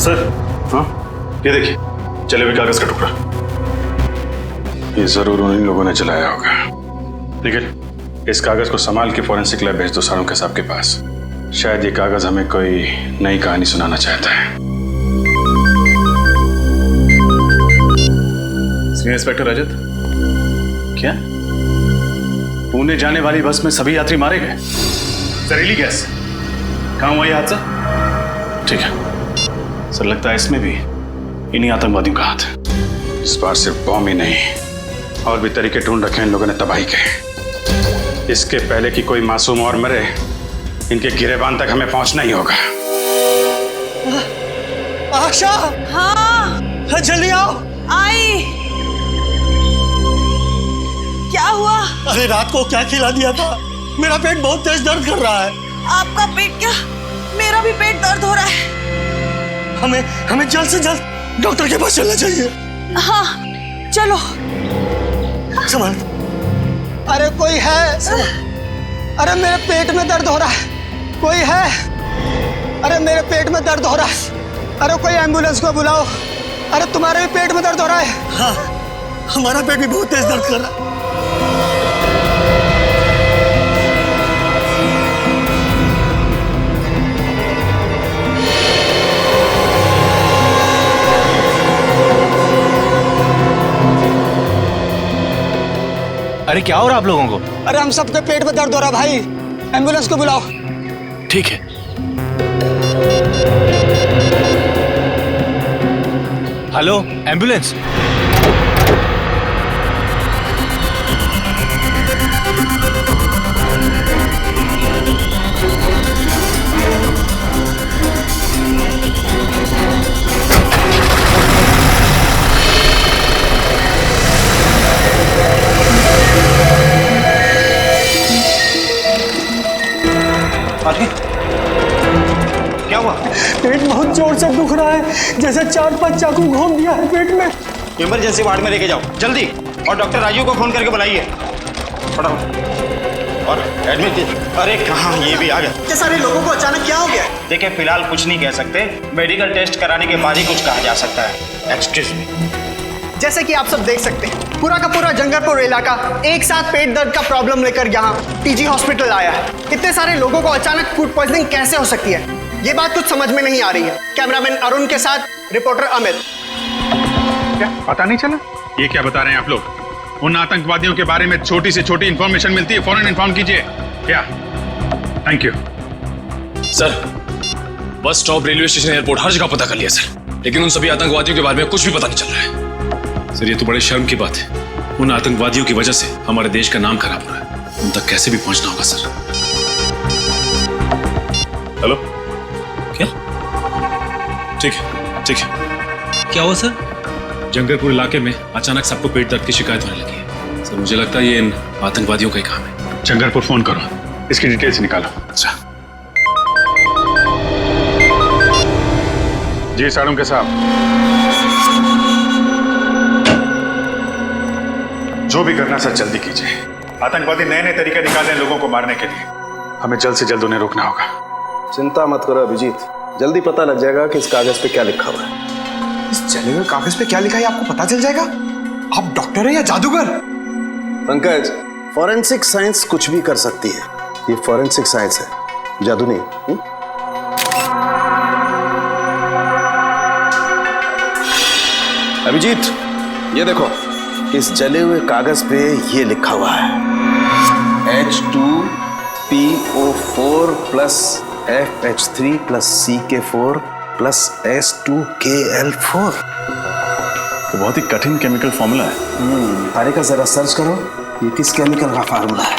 सर, हाँ ये देखिए, जले हुए कागज का टुकड़ा। ये जरूर उन्हीं लोगों ने जलाया होगा। लेकिन इस कागज को संभाल के फॉरेंसिक लैब भेज दो सारों के साहब के पास। शायद ये कागज हमें कोई नई कहानी सुनाना चाहता है। सीनियर इंस्पेक्टर रजत, क्या पुणे जाने वाली बस में सभी यात्री मारे गए? जहरीली गैस, कहाँ हुआ ये हादसा? ठीक है सर, लगता है इसमें भी इन्हीं आतंकवादियों का हाथ है। इस बार सिर्फ बॉम्ब ही नहीं, और भी तरीके ढूंढ रखे हैं इन लोगों ने तबाही के। इसके पहले कि कोई मासूम और मरे, इनके गिरेबान तक हमें पहुंचना ही होगा। आशा, हाँ जल्दी आओ। आई। क्या हुआ? अरे रात को क्या खिला दिया था? मेरा पेट बहुत तेज दर्द कर रहा है। आपका पेट क्या? मेरा भी पेट दर्द हो रहा है। हमें जल्द से जल्द डॉक्टर के पास चलना चाहिए। हाँ चलो। संभाल। अरे कोई है? अरे मेरे पेट में दर्द हो रहा है, कोई है? अरे मेरे पेट में दर्द हो रहा है, अरे कोई एम्बुलेंस को बुलाओ। अरे तुम्हारे भी पेट में दर्द हो रहा है? हाँ, हमारा पेट भी बहुत तेज दर्द कर रहा है। अरे क्या हो रहा आप लोगों को? अरे हम सबके पेट में दर्द हो रहा है भाई, एम्बुलेंस को बुलाओ। ठीक है। Hello ambulance. क्या हुआ? पेट बहुत जोर से दुख रहा है, जैसे 4-5 चाकू घोंप दिया है पेट में। इमरजेंसी वार्ड में लेके जाओ जल्दी, और डॉक्टर राजू को फोन करके बुलाइए फटाफट, और एडमिट। अरे कहाँ, ये भी आ गया। ये सारे लोगों को अचानक क्या हो गया? देखिए फिलहाल कुछ नहीं कह सकते, मेडिकल टेस्ट कराने के बाद ही कुछ कहा जा सकता है। Excuse me. जैसे कि आप सब देख सकते हैं, पूरा का पूरा जंगलपुर इलाका एक साथ पेट दर्द का प्रॉब्लम लेकर यहाँ टीजी हॉस्पिटल आया है। इतने सारे लोगों को अचानक फूड पॉइजनिंग कैसे हो सकती है, ये बात कुछ समझ में नहीं आ रही है। कैमरामैन अरुण के साथ रिपोर्टर अमित। क्या पता नहीं चला? ये क्या बता रहे हैं आप लोग? उन आतंकवादियों के बारे में छोटी से छोटी इंफॉर्मेशन मिलती है, फौरन इन्फॉर्म कीजिए। क्या? Thank you sir. Bus stop, railway station, airport, हर जगह पता कर लिया सर, लेकिन उन सभी आतंकवादियों के बारे में कुछ भी पता नहीं चल रहा है। सर ये तो बड़े शर्म की बात है, उन आतंकवादियों की वजह से हमारे देश का नाम खराब हो रहा है, उन तक कैसे भी पहुंचना होगा सर। हेलो, क्या? ठीक है ठीक है। क्या हुआ सर? जंगलपुर इलाके में अचानक सबको पेट दर्द की शिकायत होने लगी है सर। मुझे लगता है ये इन आतंकवादियों का ही काम है। जंगलपुर फोन करो, इसकी डिटेल्स निकालो। अच्छा जी साड़ू के साहब, जो भी करना सर जल्दी कीजिए। आतंकवादी नए नए तरीके निकाल रहे हैं लोगों को मारने के लिए, हमें जल्द से जल्द उन्हें रोकना होगा। चिंता मत करो अभिजीत, जल्दी पता लग जाएगा कि इस कागज पे क्या लिखा हुआ है। इस जले हुए कागज पे क्या लिखा है आपको पता चल जाएगा? आप डॉक्टर हैं या जादूगर? पंकज, फॉरेंसिक साइंस कुछ भी कर सकती है, ये फॉरेंसिक साइंस है, जादू नहीं। अभिजीत ये देखो, इस जले हुए कागज पे ये लिखा हुआ है H2PO4 plus FH3 plus CK4 plus S2KL4। तो बहुत ही कठिन केमिकल फॉर्मूला है। तारिका जरा सर्च करो, ये किस केमिकल का फार्मूला है।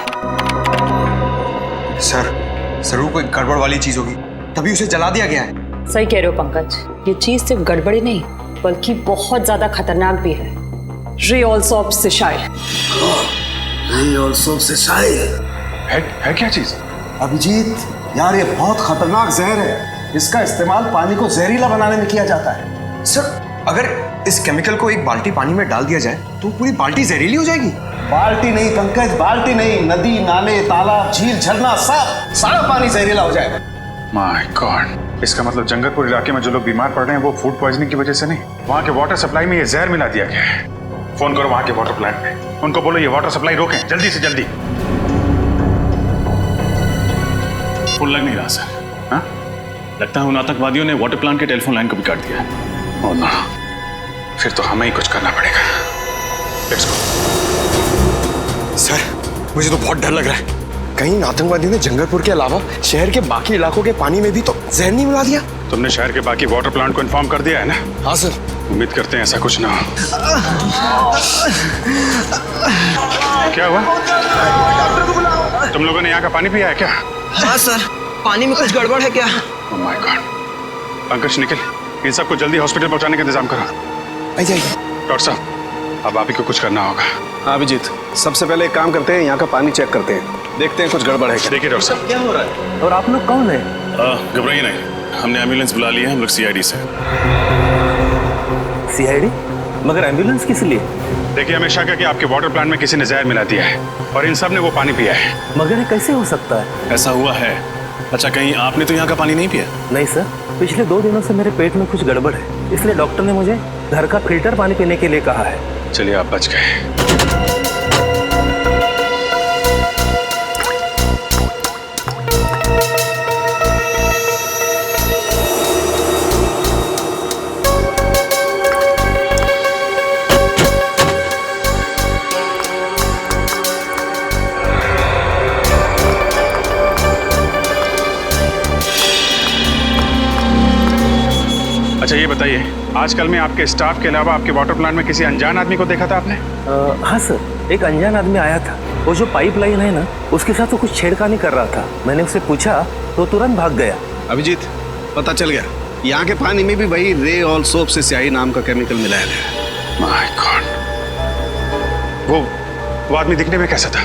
सर जरूर कोई गड़बड़ वाली चीज होगी, तभी उसे जला दिया गया है। सही कह रहे हो पंकज, ये चीज सिर्फ गड़बड़ी नहीं बल्कि बहुत ज्यादा खतरनाक भी है। रियोल्सोप सिशाइल। रियोल्सोप सिशाइल है क्या चीज? अभिजीत यार, ये बहुत खतरनाक जहर है, इसका इस्तेमाल पानी को जहरीला बनाने में किया जाता है। सर अगर इस केमिकल को एक बाल्टी पानी में डाल दिया जाए तो पूरी बाल्टी जहरीली हो जाएगी। बाल्टी नहीं पंकज, बाल्टी नहीं, नदी, नाले, तालाब, झील, झरना, सब सारा पानी जहरीला हो जाएगा। माय गॉड, इसका मतलब जंगलपुर इलाके में जो लोग बीमार पड़ रहे हैं वो फूड पॉइजनिंग की वजह से नहीं, वहाँ के वाटर सप्लाई में ये जहर मिला दिया गया है। फोन करो वहाँ के वाटर प्लांट में, उनको बोलो ये वाटर सप्लाई रोकें जल्दी से जल्दी। फुल लग नहीं रहा सर, हाँ? लगता है उन आतंकवादियों ने वाटर प्लांट के टेलीफोन लाइन को भी काट दिया है। ओह नो, फिर तो हमें ही कुछ करना पड़ेगा। Let's go. सर, मुझे तो बहुत डर लग रहा है। कहीं आतंकवादियों ने जंगलपुर के अलावा शहर के बाकी इलाकों के पानी में भी तो जहर नहीं मिला दिया? तुमने शहर के बाकी वाटर प्लांट को इन्फॉर्म कर दिया है ना? हाँ सर। उम्मीद करते हैं ऐसा कुछ ना हो। क्या हुआ? तुम लोगों ने यहाँ का पानी पिया है क्या? हाँ सर, पानी में कुछ गड़बड़ है क्या? Oh my God. Pankaj, Nikhil, इन सबको जल्दी हॉस्पिटल पहुंचाने का इंतजाम करो। आइए। डॉक्टर साहब, अब आप ही को कुछ करना होगा। हाँ अभिजीत, सबसे पहले एक काम करते हैं, यहाँ का पानी चेक करते हैं, देखते हैं कुछ गड़बड़ है क्या। देखिए डॉक्टर साहब। क्या हो रहा है? और आप लोग कौन है? घबराइए नहीं, हमने एम्बुलेंस बुला ली है। हम लोग सीआईडी से। सीआईडी? मगर एम्बुलेंस किस लिए? देखिए, हमें शक है कि आपके वाटर प्लांट में किसी ने जहर मिला दिया है और इन सब ने वो पानी पिया है। मगर ये कैसे हो सकता है? ऐसा हुआ है। अच्छा, कहीं आपने तो यहाँ का पानी नहीं पिया? नहीं सर, पिछले 2 दिनों से मेरे पेट में कुछ गड़बड़ है, इसलिए डॉक्टर ने मुझे घर का फिल्टर पानी पीने के लिए कहा है। चलिए, आप बच गए। अच्छा ये बताइए, आजकल में आपके स्टाफ के अलावा आपके वाटर प्लांट में किसी अनजान आदमी को देखा था आपने? हाँ सर, एक अनजान आदमी आया था। वो जो पाइपलाइन है ना, उसके साथ वो कुछ छेड़खानी कर रहा था। मैंने उससे पूछा तो तुरंत भाग गया। अभिजीत, पता चल गया, यहाँ के पानी में भी वही रे ऑल सोप से स्याही नाम का केमिकल मिलाया गया। My God. वो आदमी दिखने में कैसा था?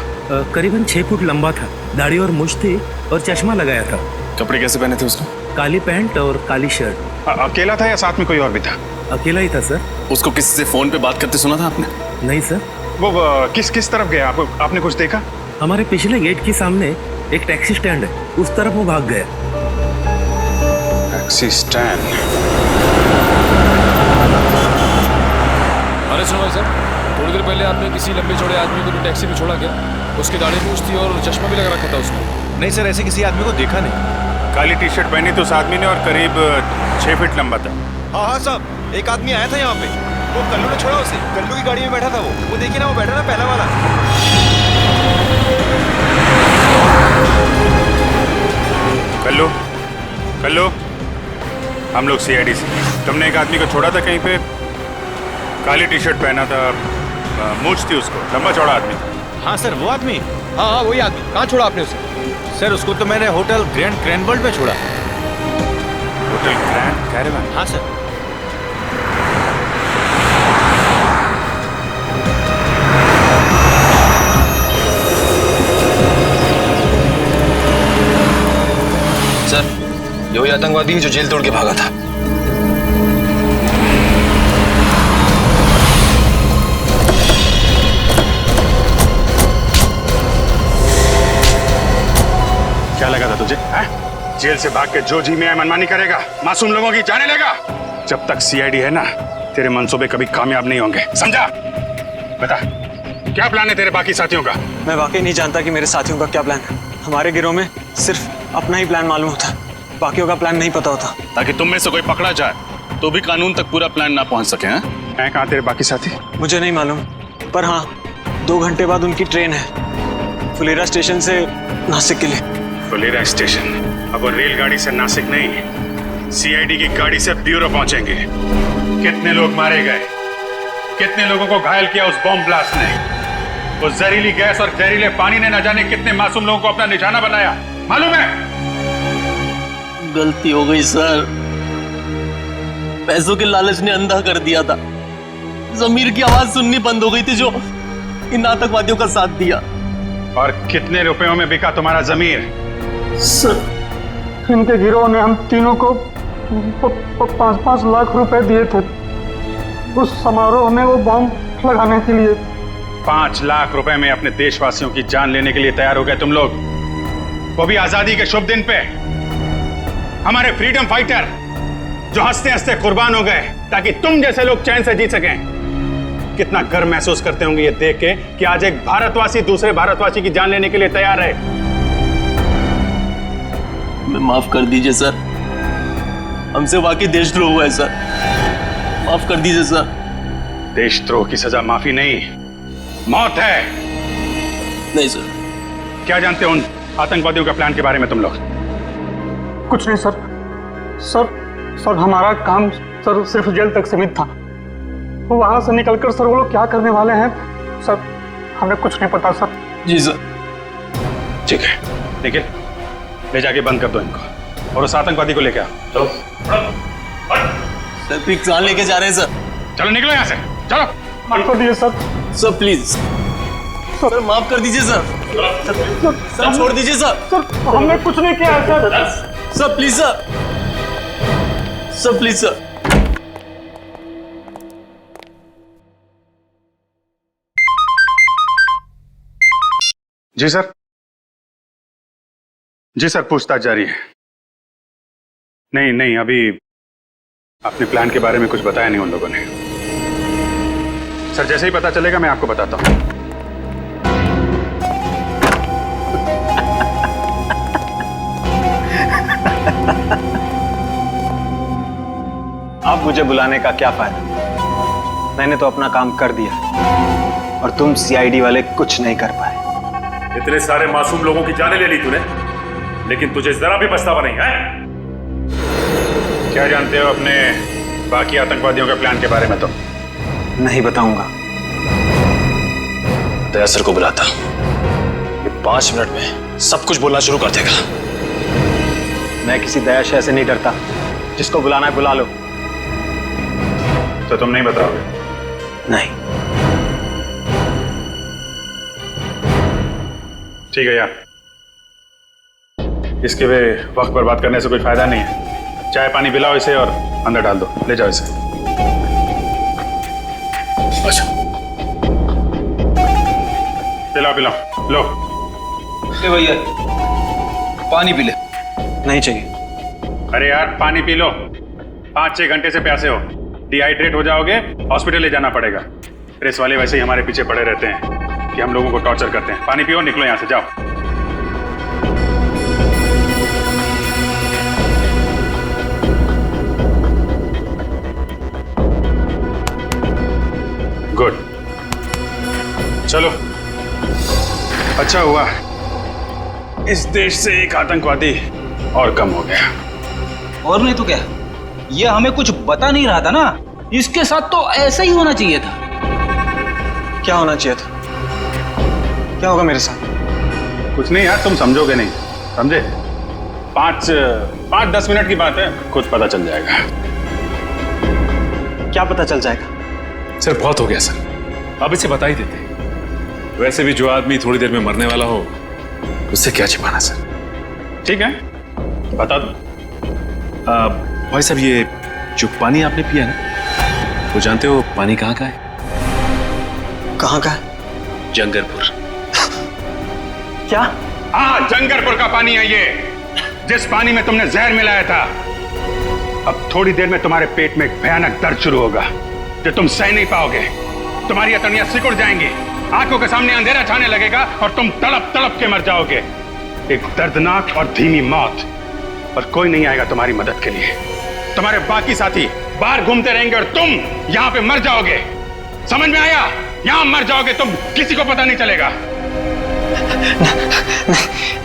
करीबन 6 फुट लंबा था, दाढ़ी और मूंछ थी और चश्मा लगाया था। कपड़े कैसे पहने थे उसने? काली पैंट और काली शर्ट। अकेला था या साथ में कोई और भी था? अकेला ही था सर। उसको किसी से फोन पे बात करते सुना था आपने? नहीं सर। वो किस तरफ गया? आपने कुछ देखा? हमारे पिछले गेट के सामने एक टैक्सी स्टैंड है, उस तरफ वो भाग गया। Taxi stand? अरे सुनो भाई साहब, थोड़ी देर पहले आपने किसी लंबे चौड़े आदमी को टैक्सी में छोड़ा क्या? उसकी दाढ़ी मूंछ थी और चश्मा भी लगा रखा था उसने। नहीं सर, ऐसे किसी आदमी को देखा नहीं। काली टी शर्ट पहनी तो उस आदमी ने और करीब 6 फीट लंबा था। हाँ साहब, एक आदमी आया था यहाँ पे, वो कल्लू ने छोड़ा उसे। कल्लू की गाड़ी में बैठा था वो देखिए ना, वो बैठा ना पहला वाला। कल्लू, हम लोग सीआईडी से। तुमने एक आदमी को छोड़ा था कहीं पे, काली टी शर्ट पहना था, मूंछ थी उसको, लंबा चौड़ा आदमी। हाँ सर, वो आदमी। हाँ वही आदमी। कहाँ छोड़ा आपने उसे? सर, उसको तो मैंने होटल ग्रैंड क्रैनवर्ल्ड में छोड़ा। Hotel grand caravan? हाँ सर। सर, ये वही आतंकवादी है जो जेल तोड़ के भागा था। क्या लगा था तुझे? जेल से भाग के जो जी में मनमानी करेगा, मासूम लोगों की जाने लेगा। जब तक सीआईडी है ना, तेरे मंसूबे कभी कामयाब नहीं होंगे, समझा? बता, क्या प्लान है तेरे बाकी साथियों का? मैं वाकई नहीं जानता कि मेरे साथियों का क्या प्लान है। हमारे गिरोह में सिर्फ अपना ही प्लान मालूम होता, बाकियों का प्लान नहीं पता होता। ताकि तुम में से कोई पकड़ा जाए तो भी कानून तक पूरा प्लान ना पहुंच सके। हैं कहाँ तेरे बाकी साथी? मुझे नहीं मालूम, पर हाँ 2 घंटे बाद उनकी ट्रेन है फुलेरा स्टेशन से नासिक के लिए। फुलेरा स्टेशन? अब वो रेलगाड़ी से नासिक नहीं, सीआईडी की गाड़ी से ब्यूरो पहुंचेंगे। कितने लोग मारे गए, कितने लोगों को घायल किया उस बॉम्ब ब्लास्ट ने। उस जहरीली गैस और जहरीले पानी ने न जाने कितने मासूम लोगों को अपना निशाना बनाया, मालूम है? गलती हो गई सर, पैसों के लालच ने अंधा कर दिया था। जमीर की आवाज सुननी बंद हो गई थी जो इन आतंकवादियों का साथ दिया। और कितने रुपयों में बिका तुम्हारा जमीर? सर, इनके गिरोह ने हम तीनों को 5-5 लाख रुपए दिए थे उस समारोह में वो बॉम्ब लगाने के लिए। 5 लाख रुपए में अपने देशवासियों की जान लेने के लिए तैयार हो गए तुम लोग, वो भी आजादी के शुभ दिन पे। हमारे फ्रीडम फाइटर जो हंसते हंसते कुर्बान हो गए ताकि तुम जैसे लोग चैन से जी सकें। कितना गर्व महसूस करते होंगे ये देख के कि आज एक भारतवासी दूसरे भारतवासी की जान लेने के लिए तैयार है। हमें माफ कर दीजिए सर, हमसे वाकई देशद्रोह हुआ है सर, माफ कर दीजिए सर। देशद्रोह की सजा माफी नहीं, मौत है। नहीं सर। क्या जानते हो उन आतंकवादियों के प्लान के बारे में तुम लोग? कुछ नहीं सर। सर हमारा काम सर सिर्फ जेल तक सीमित था। वहां से निकलकर सर वो लोग क्या करने वाले हैं सर, हमें कुछ नहीं पता सर। जी सर। ठीक है, निखिल ले जाके बंद कर दो इनको और उस आतंकवादी को लेके आओ। चलो सर पिक्सान लेके जा रहे हैं सर। चलो निकलो यहाँ से, चलो। माफ कर दीजिए सर। सर प्लीज सर, माफ कर दीजिए सर। सर छोड़ दीजिए सर। सर हमने कुछ नहीं किया sir. Sir please sir, sir please sir. जी सर। जी सर, पूछताछ जारी है। नहीं अभी अपने प्लान के बारे में कुछ बताया नहीं उन लोगों ने। सर जैसे ही पता चलेगा मैं आपको बताता हूं। अब मुझे बुलाने का क्या फायदा? मैंने तो अपना काम कर दिया और तुम सीआईडी वाले कुछ नहीं कर पाए। इतने सारे मासूम लोगों की जानें ले ली तूने, लेकिन तुझे जरा भी पछतावा नहीं है? क्या जानते हो अपने बाकी आतंकवादियों के प्लान के बारे में? तुम नहीं बताऊंगा। दया सर को बुलाता, ये 5 मिनट में सब कुछ बोलना शुरू कर देगा। मैं किसी दयाशय से नहीं डरता, जिसको बुलाना है बुला लो। तो तुम नहीं बताओगे? नहीं। ठीक है यार, इसके वे वक्त बर्बाद करने से कोई फायदा नहीं है। चाय पानी पिलाओ इसे और अंदर डाल दो, ले जाओ इसे। अच्छा पिलाओ लो। भैया पानी पी ले। नहीं चाहिए। अरे यार पानी पी लो, 5-6 घंटे से प्यासे हो, डिहाइड्रेट हो जाओगे, हॉस्पिटल ले जाना पड़ेगा। प्रेस वाले वैसे ही हमारे पीछे पड़े रहते हैं कि हम लोगों को टॉर्चर करते हैं। पानी पियो, निकलो यहां से, जाओ। गुड, चलो। अच्छा हुआ इस देश से एक आतंकवादी और कम हो गया। और नहीं तो क्या, ये हमें कुछ बता नहीं रहा था ना। इसके साथ तो ऐसा ही होना चाहिए था। क्या होना चाहिए था? क्या होगा मेरे साथ? कुछ नहीं यार, तुम समझोगे नहीं, समझे? 5-10 मिनट की बात है, कुछ पता चल जाएगा। क्या पता चल जाएगा? सर बहुत हो गया सर, अब इसे बता ही देते। वैसे भी जो आदमी थोड़ी देर में मरने वाला हो, उससे क्या छिपाना सर। ठीक है, बता दो। भाई साहब, ये जो पानी आपने पिया ना, वो जानते हो पानी कहाँ का है? कहाँ का है? जंगरपुर। क्या? हाँ, जंगरपुर का पानी है ये, जिस पानी में तुमने जहर मिलाया था। अब थोड़ी देर में तुम्हारे पेट में एक भयानक दर्द शुरू होगा जो तुम सह नहीं पाओगे। तुम्हारी अतड़ियां सिकुड़ जाएंगी, आंखों के सामने अंधेरा छाने लगेगा और तुम तड़प तड़प के मर जाओगे। एक दर्दनाक और धीमी मौत, और कोई नहीं आएगा तुम्हारी मदद के लिए। तुम्हारे बाकी साथी बाहर घूमते रहेंगे और तुम यहां पे मर जाओगे। समझ में आया? यहां मर जाओगे तुम, किसी को पता नहीं चलेगा।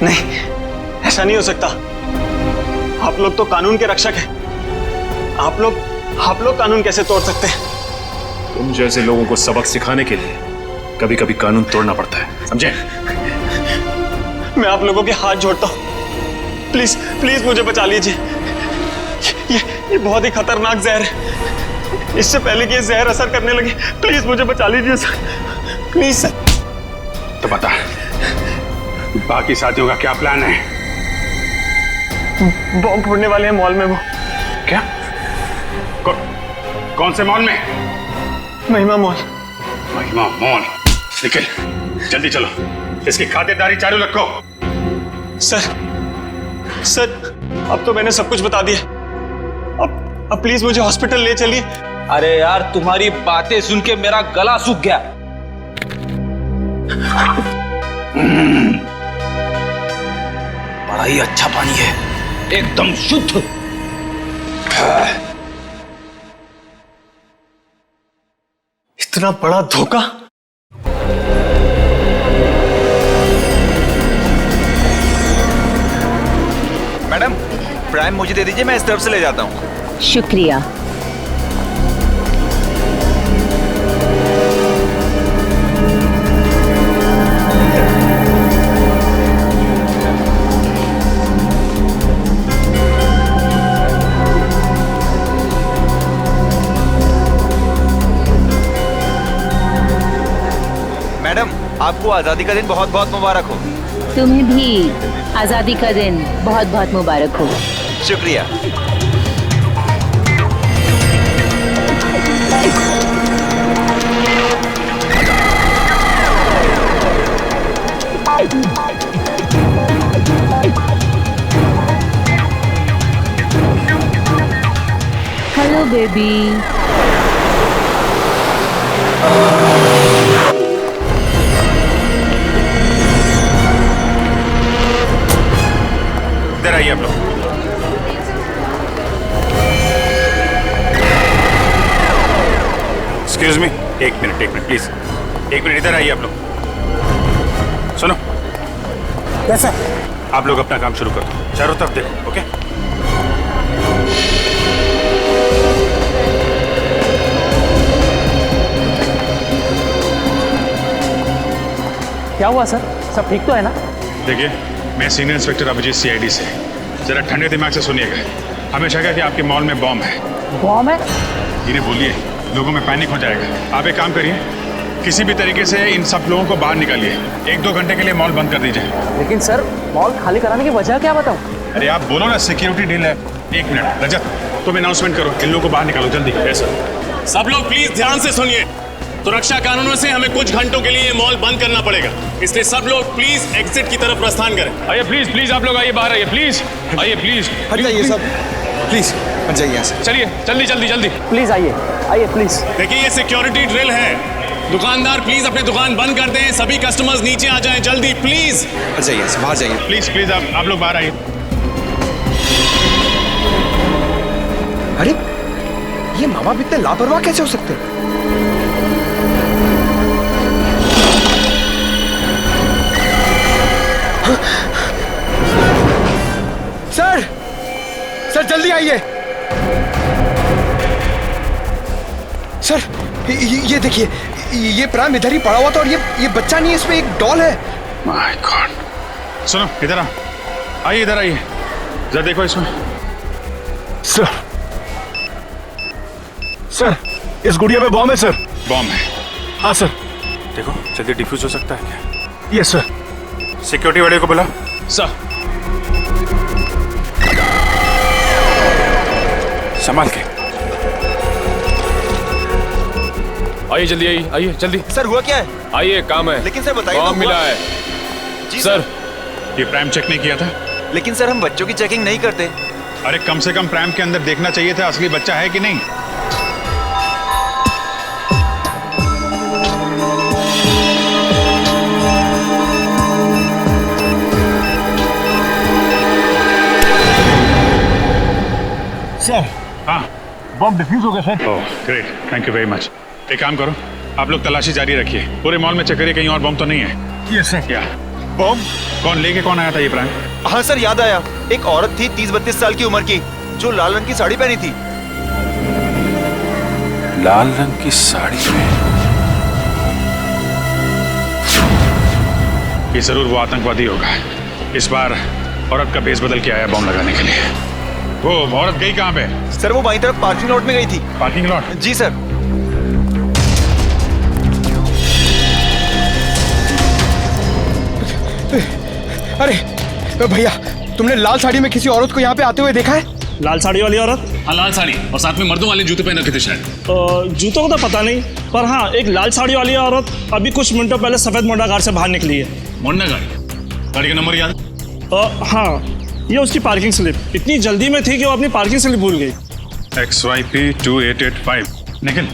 नहीं, ऐसा नहीं हो सकता। आप लोग तो कानून के रक्षक हैं। आप लोग कानून कैसे तोड़ सकते हैं? तुम जैसे लोगों को सबक सिखाने के लिए कभी कभी कानून तोड़ना पड़ता है, समझे? मैं आप लोगों के हाथ जोड़ता हूं, प्लीज प्लीज मुझे बचा लीजिए। ये बहुत ही खतरनाक जहर है। इससे पहले कि ये जहर असर करने लगे, प्लीज मुझे बचा लीजिए सर, प्लीज सर। तो बता, बाकी साथियों का क्या प्लान है? बॉम्ब फोड़ने वाले हैं मॉल में वो। क्या? कौन से मॉल में? महिमा मॉल। महिमा मॉल। निखिल जल्दी चलो, इसकी खातिरदारी चालू रखो। सर अब तो मैंने सब कुछ बता दिया। अब प्लीज मुझे हॉस्पिटल ले चलिए। अरे यार, तुम्हारी बातें सुन के मेरा गला सूख गया। बड़ा ही अच्छा पानी है। एकदम शुद्ध। इतना बड़ा धोखा। मैडम प्राइम मुझे दे दीजिए, मैं इस तरफ से ले जाता हूँ। शुक्रिया। मैडम आपको आजादी का दिन बहुत बहुत मुबारक हो। तुम्हें भी आजादी का दिन बहुत बहुत मुबारक हो। शुक्रिया। Hello baby. इधर आइए आप लोग। एक्सक्यूज मी, एक मिनट प्लीज, एक मिनट इधर आइए आप लोग। सुनो, कैसा? आप लोग अपना काम शुरू कर दो, चारों तरफ देखो। ओके? क्या हुआ सर? सब ठीक तो है ना? देखिए, मैं सीनियर इंस्पेक्टर अभिजीत सीआईडी से। जरा ठंडे दिमाग से सुनिएगा। हमें शक है कि आपके मॉल में बॉम्ब है। बॉम्ब है? इन्हें बोलिए, लोगों में पैनिक हो जाएगा। आप एक काम करिए, किसी भी तरीके से इन सब लोगों को बाहर निकालिए। 1-2 घंटे के लिए मॉल बंद कर दीजिए। लेकिन सर, मॉल खाली कराने की वजह क्या बताऊं? अरे आप बोलो ना, सिक्योरिटी डील है। एक मिनट रजत, तुम अनाउंसमेंट करो, इन लोगों को बाहर निकालो जल्दी। सब लोग प्लीज ध्यान से सुनिए। सुरक्षा कानूनों से हमें कुछ घंटों के लिए मॉल बंद करना पड़ेगा, इसलिए सब लोग प्लीज एग्जिट की तरफ प्रस्थान करें। आइए प्लीज प्लीज, आप लोग आइए, बाहर आइए प्लीज, आइए प्लीज। हट जाइए सब, प्लीज हट जाइए यहाँ से। चलिए जल्दी जल्दी जल्दी। प्लीज आइए, आइए प्लीज। देखिए ये सिक्योरिटी ड्रिल है। दुकानदार प्लीज अपनी दुकान बंद कर दें, सभी कस्टमर्स नीचे आ जाएं जल्दी प्लीज। हट जाइए, बाहर जाइए प्लीज प्लीज। आप लोग बाहर आइए। अरे ये माँ बाप इतने लापरवाह कैसे हो सकते हैं? सर जल्दी आइए। सर ये देखिए, ये प्राइम इधर ही पड़ा हुआ था और ये बच्चा नहीं है, इसमें एक डॉल है। My God. सुनो इधर आइए, इधर आइए, जरा देखो इसमें। सर इस गुड़िया में बॉम्ब है सर। बॉम्ब है? हाँ सर। देखो जल्दी डिफ्यूज हो सकता है क्या? Yes sir. सिक्योरिटी वाले को बुला। सर संभाल के आइए, जल्दी आइए, आइए जल्दी। सर हुआ क्या है? आइए, काम है। लेकिन सर बताइए बॉम्ब मिला है। जी सर। ये प्राइम चेक नहीं किया था? लेकिन सर हम बच्चों की चेकिंग नहीं करते। अरे कम से कम प्राइम के अंदर देखना चाहिए था असली बच्चा है कि नहीं। सर हाँ, बॉम्ब डिफ्यूज हो गया sir. Oh great, thank you very much. एक काम करो, आप लोग तलाशी जारी रखिए, पूरे मॉल में चेक करिए कहीं और बॉम्ब तो नहीं है। Yes sir. क्या बॉम्ब? कौन आया था ये प्राइम? हाँ सर याद आया, एक औरत थी 30-32 साल की उम्र की, जो लाल रंग की साड़ी पहनी थी। लाल रंग की साड़ी में? ये जरूर वो आतंकवादी होगा। इस बार औरत का भेष बदल के आया बॉम्ब लगाने के लिए। वो औरत गई कहाँ पे? सर वो बाईं तरफ पार्किंग लॉट में गई थी। Parking lot? जी सर। अरे भैया, तुमने लाल साड़ी में किसी औरत को यहाँ पे आते हुए देखा है? लाल साड़ी वाली औरत? हाँ लाल साड़ी, और साथ में मर्दों वाले जूते पहन रखे थे शायद। जूतों को तो पता नहीं, पर हाँ एक लाल साड़ी वाली औरत अभी कुछ मिनटों पहले सफेद मोंडा कार से बाहर निकली है। मोंडा गाड़ी का नंबर याद? हाँ, ये उसकी पार्किंग स्लिप। इतनी जल्दी में थी कि वो अपनी पार्किंग स्लिप भूल गई। XYP 2885। निखिल,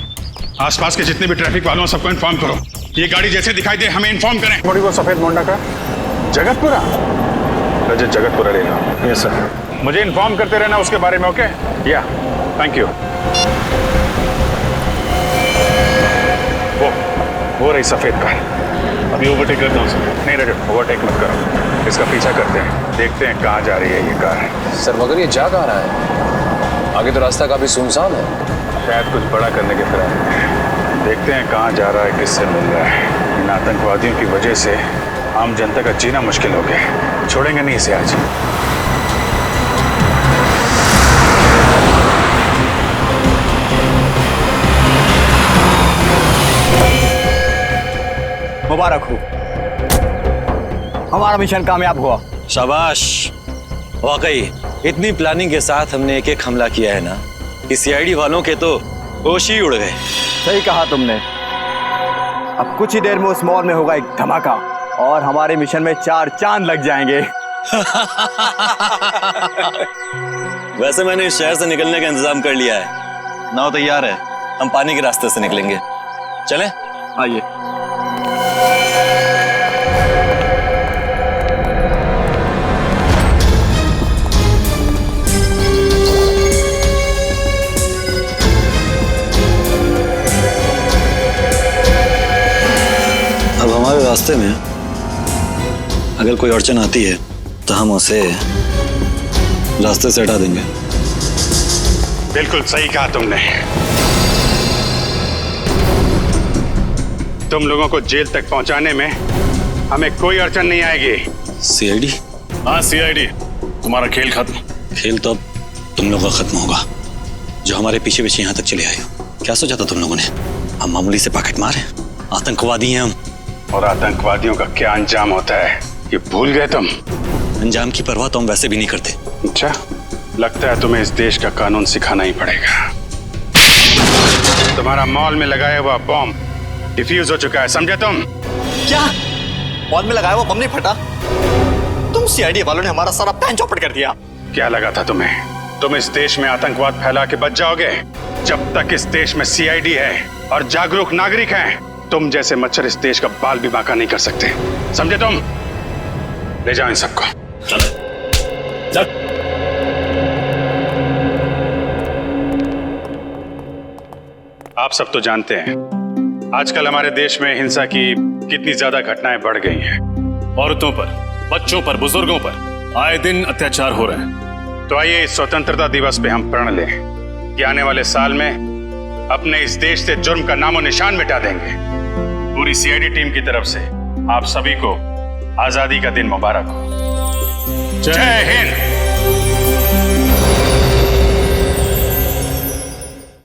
आसपास के जितने भी ट्रैफिक वालों सबको इन्फॉर्म करो। ये गाड़ी जैसे दिखाई दे हमें इन्फॉर्म करें। वो सफेद मोंडा का? जगतपुरा? रजत जगतपुरा रहेगा। Yes sir. मुझे इन्फॉर्म करते रहना उसके बारे में, ओके? या थैंक यू। वो रही सफेद कार। अभी ओवरटेक करता हूँ सर। नहीं रजत, ओवरटेक मत करो, इसका पीछा करते हैं, देखते हैं कहाँ जा रही है ये कार। सर मगर ये जा कहाँ रहा है? आगे तो रास्ता काफी सुनसान है। शायद कुछ बड़ा करने के फिराक में। देखते हैं कहाँ जा रहा है, किससे मिल रहा है। इन आतंकवादियों की वजह से आम जनता का जीना मुश्किल हो गया। छोड़ेंगे नहीं इसे आज। मुबारक हो, हमारा मिशन कामयाब हुआ। शाबाश। वाकई इतनी प्लानिंग के साथ हमने एक एक हमला किया है ना कि सीआईडी वालों के तो होश ही उड़ गए। सही कहा तुमने। अब कुछ ही देर में उस मॉल में होगा एक धमाका और हमारे मिशन में 4 चांद लग जाएंगे। वैसे मैंने इस शहर से निकलने का इंतजाम कर लिया है। नाव तैयार है, हम पानी के रास्ते से निकलेंगे। चलें? आइए। अब हमारे रास्ते में अगर कोई अड़चन आती है तो हम उसे रास्ते से हटा देंगे। बिल्कुल सही कहा तुमने। तुम लोगों को जेल तक पहुंचाने में हमें कोई अड़चन नहीं आएगी। सीआईडी? हाँ सीआईडी। तुम्हारा खेल खत्म। खेल तो अब तुम लोगों का खत्म होगा, जो हमारे पीछे पीछे यहाँ तक चले आए हो। क्या सोचा था तुम लोगों ने? हम मामूली से पॉकेट मार हैं? आतंकवादी हैं हम। और आतंकवादियों का क्या अंजाम होता है ये भूल गए तुम? अंजाम की परवाह तो हम वैसे भी नहीं करते। अच्छा, लगता है तुम्हें इस देश का कानून सिखाना ही पड़ेगा। तुम्हारा मॉल में लगाया हुआ बॉम्ब डिफ्यूज हो चुका है, समझे तुम? क्या मॉल में लगाया हुआ बम नहीं फटा? तुम सीआईडी वालों ने हमारा सारा प्लान चौपट कर दिया। क्या लगा था तुम्हें? तुम इस देश में आतंकवाद फैला के बच जाओगे? जब तक इस देश में सीआईडी है और जागरूक नागरिक हैं, तुम जैसे मच्छर इस देश का बाल भी बांका नहीं कर सकते, समझे तुम? ले जाओ इन सबको। चल। आप सब तो जानते हैं आजकल हमारे देश में हिंसा की कितनी ज्यादा घटनाएं बढ़ गई हैं। औरतों पर, बच्चों पर, बुजुर्गों पर आए दिन अत्याचार हो रहे हैं। तो आइए इस स्वतंत्रता दिवस पे हम प्रण लें कि आने वाले साल में अपने इस देश से जुर्म का नामो निशान मिटा देंगे। पूरी सीआईडी टीम की तरफ से आप सभी को आजादी का दिन मुबारक हो। जय हिंद।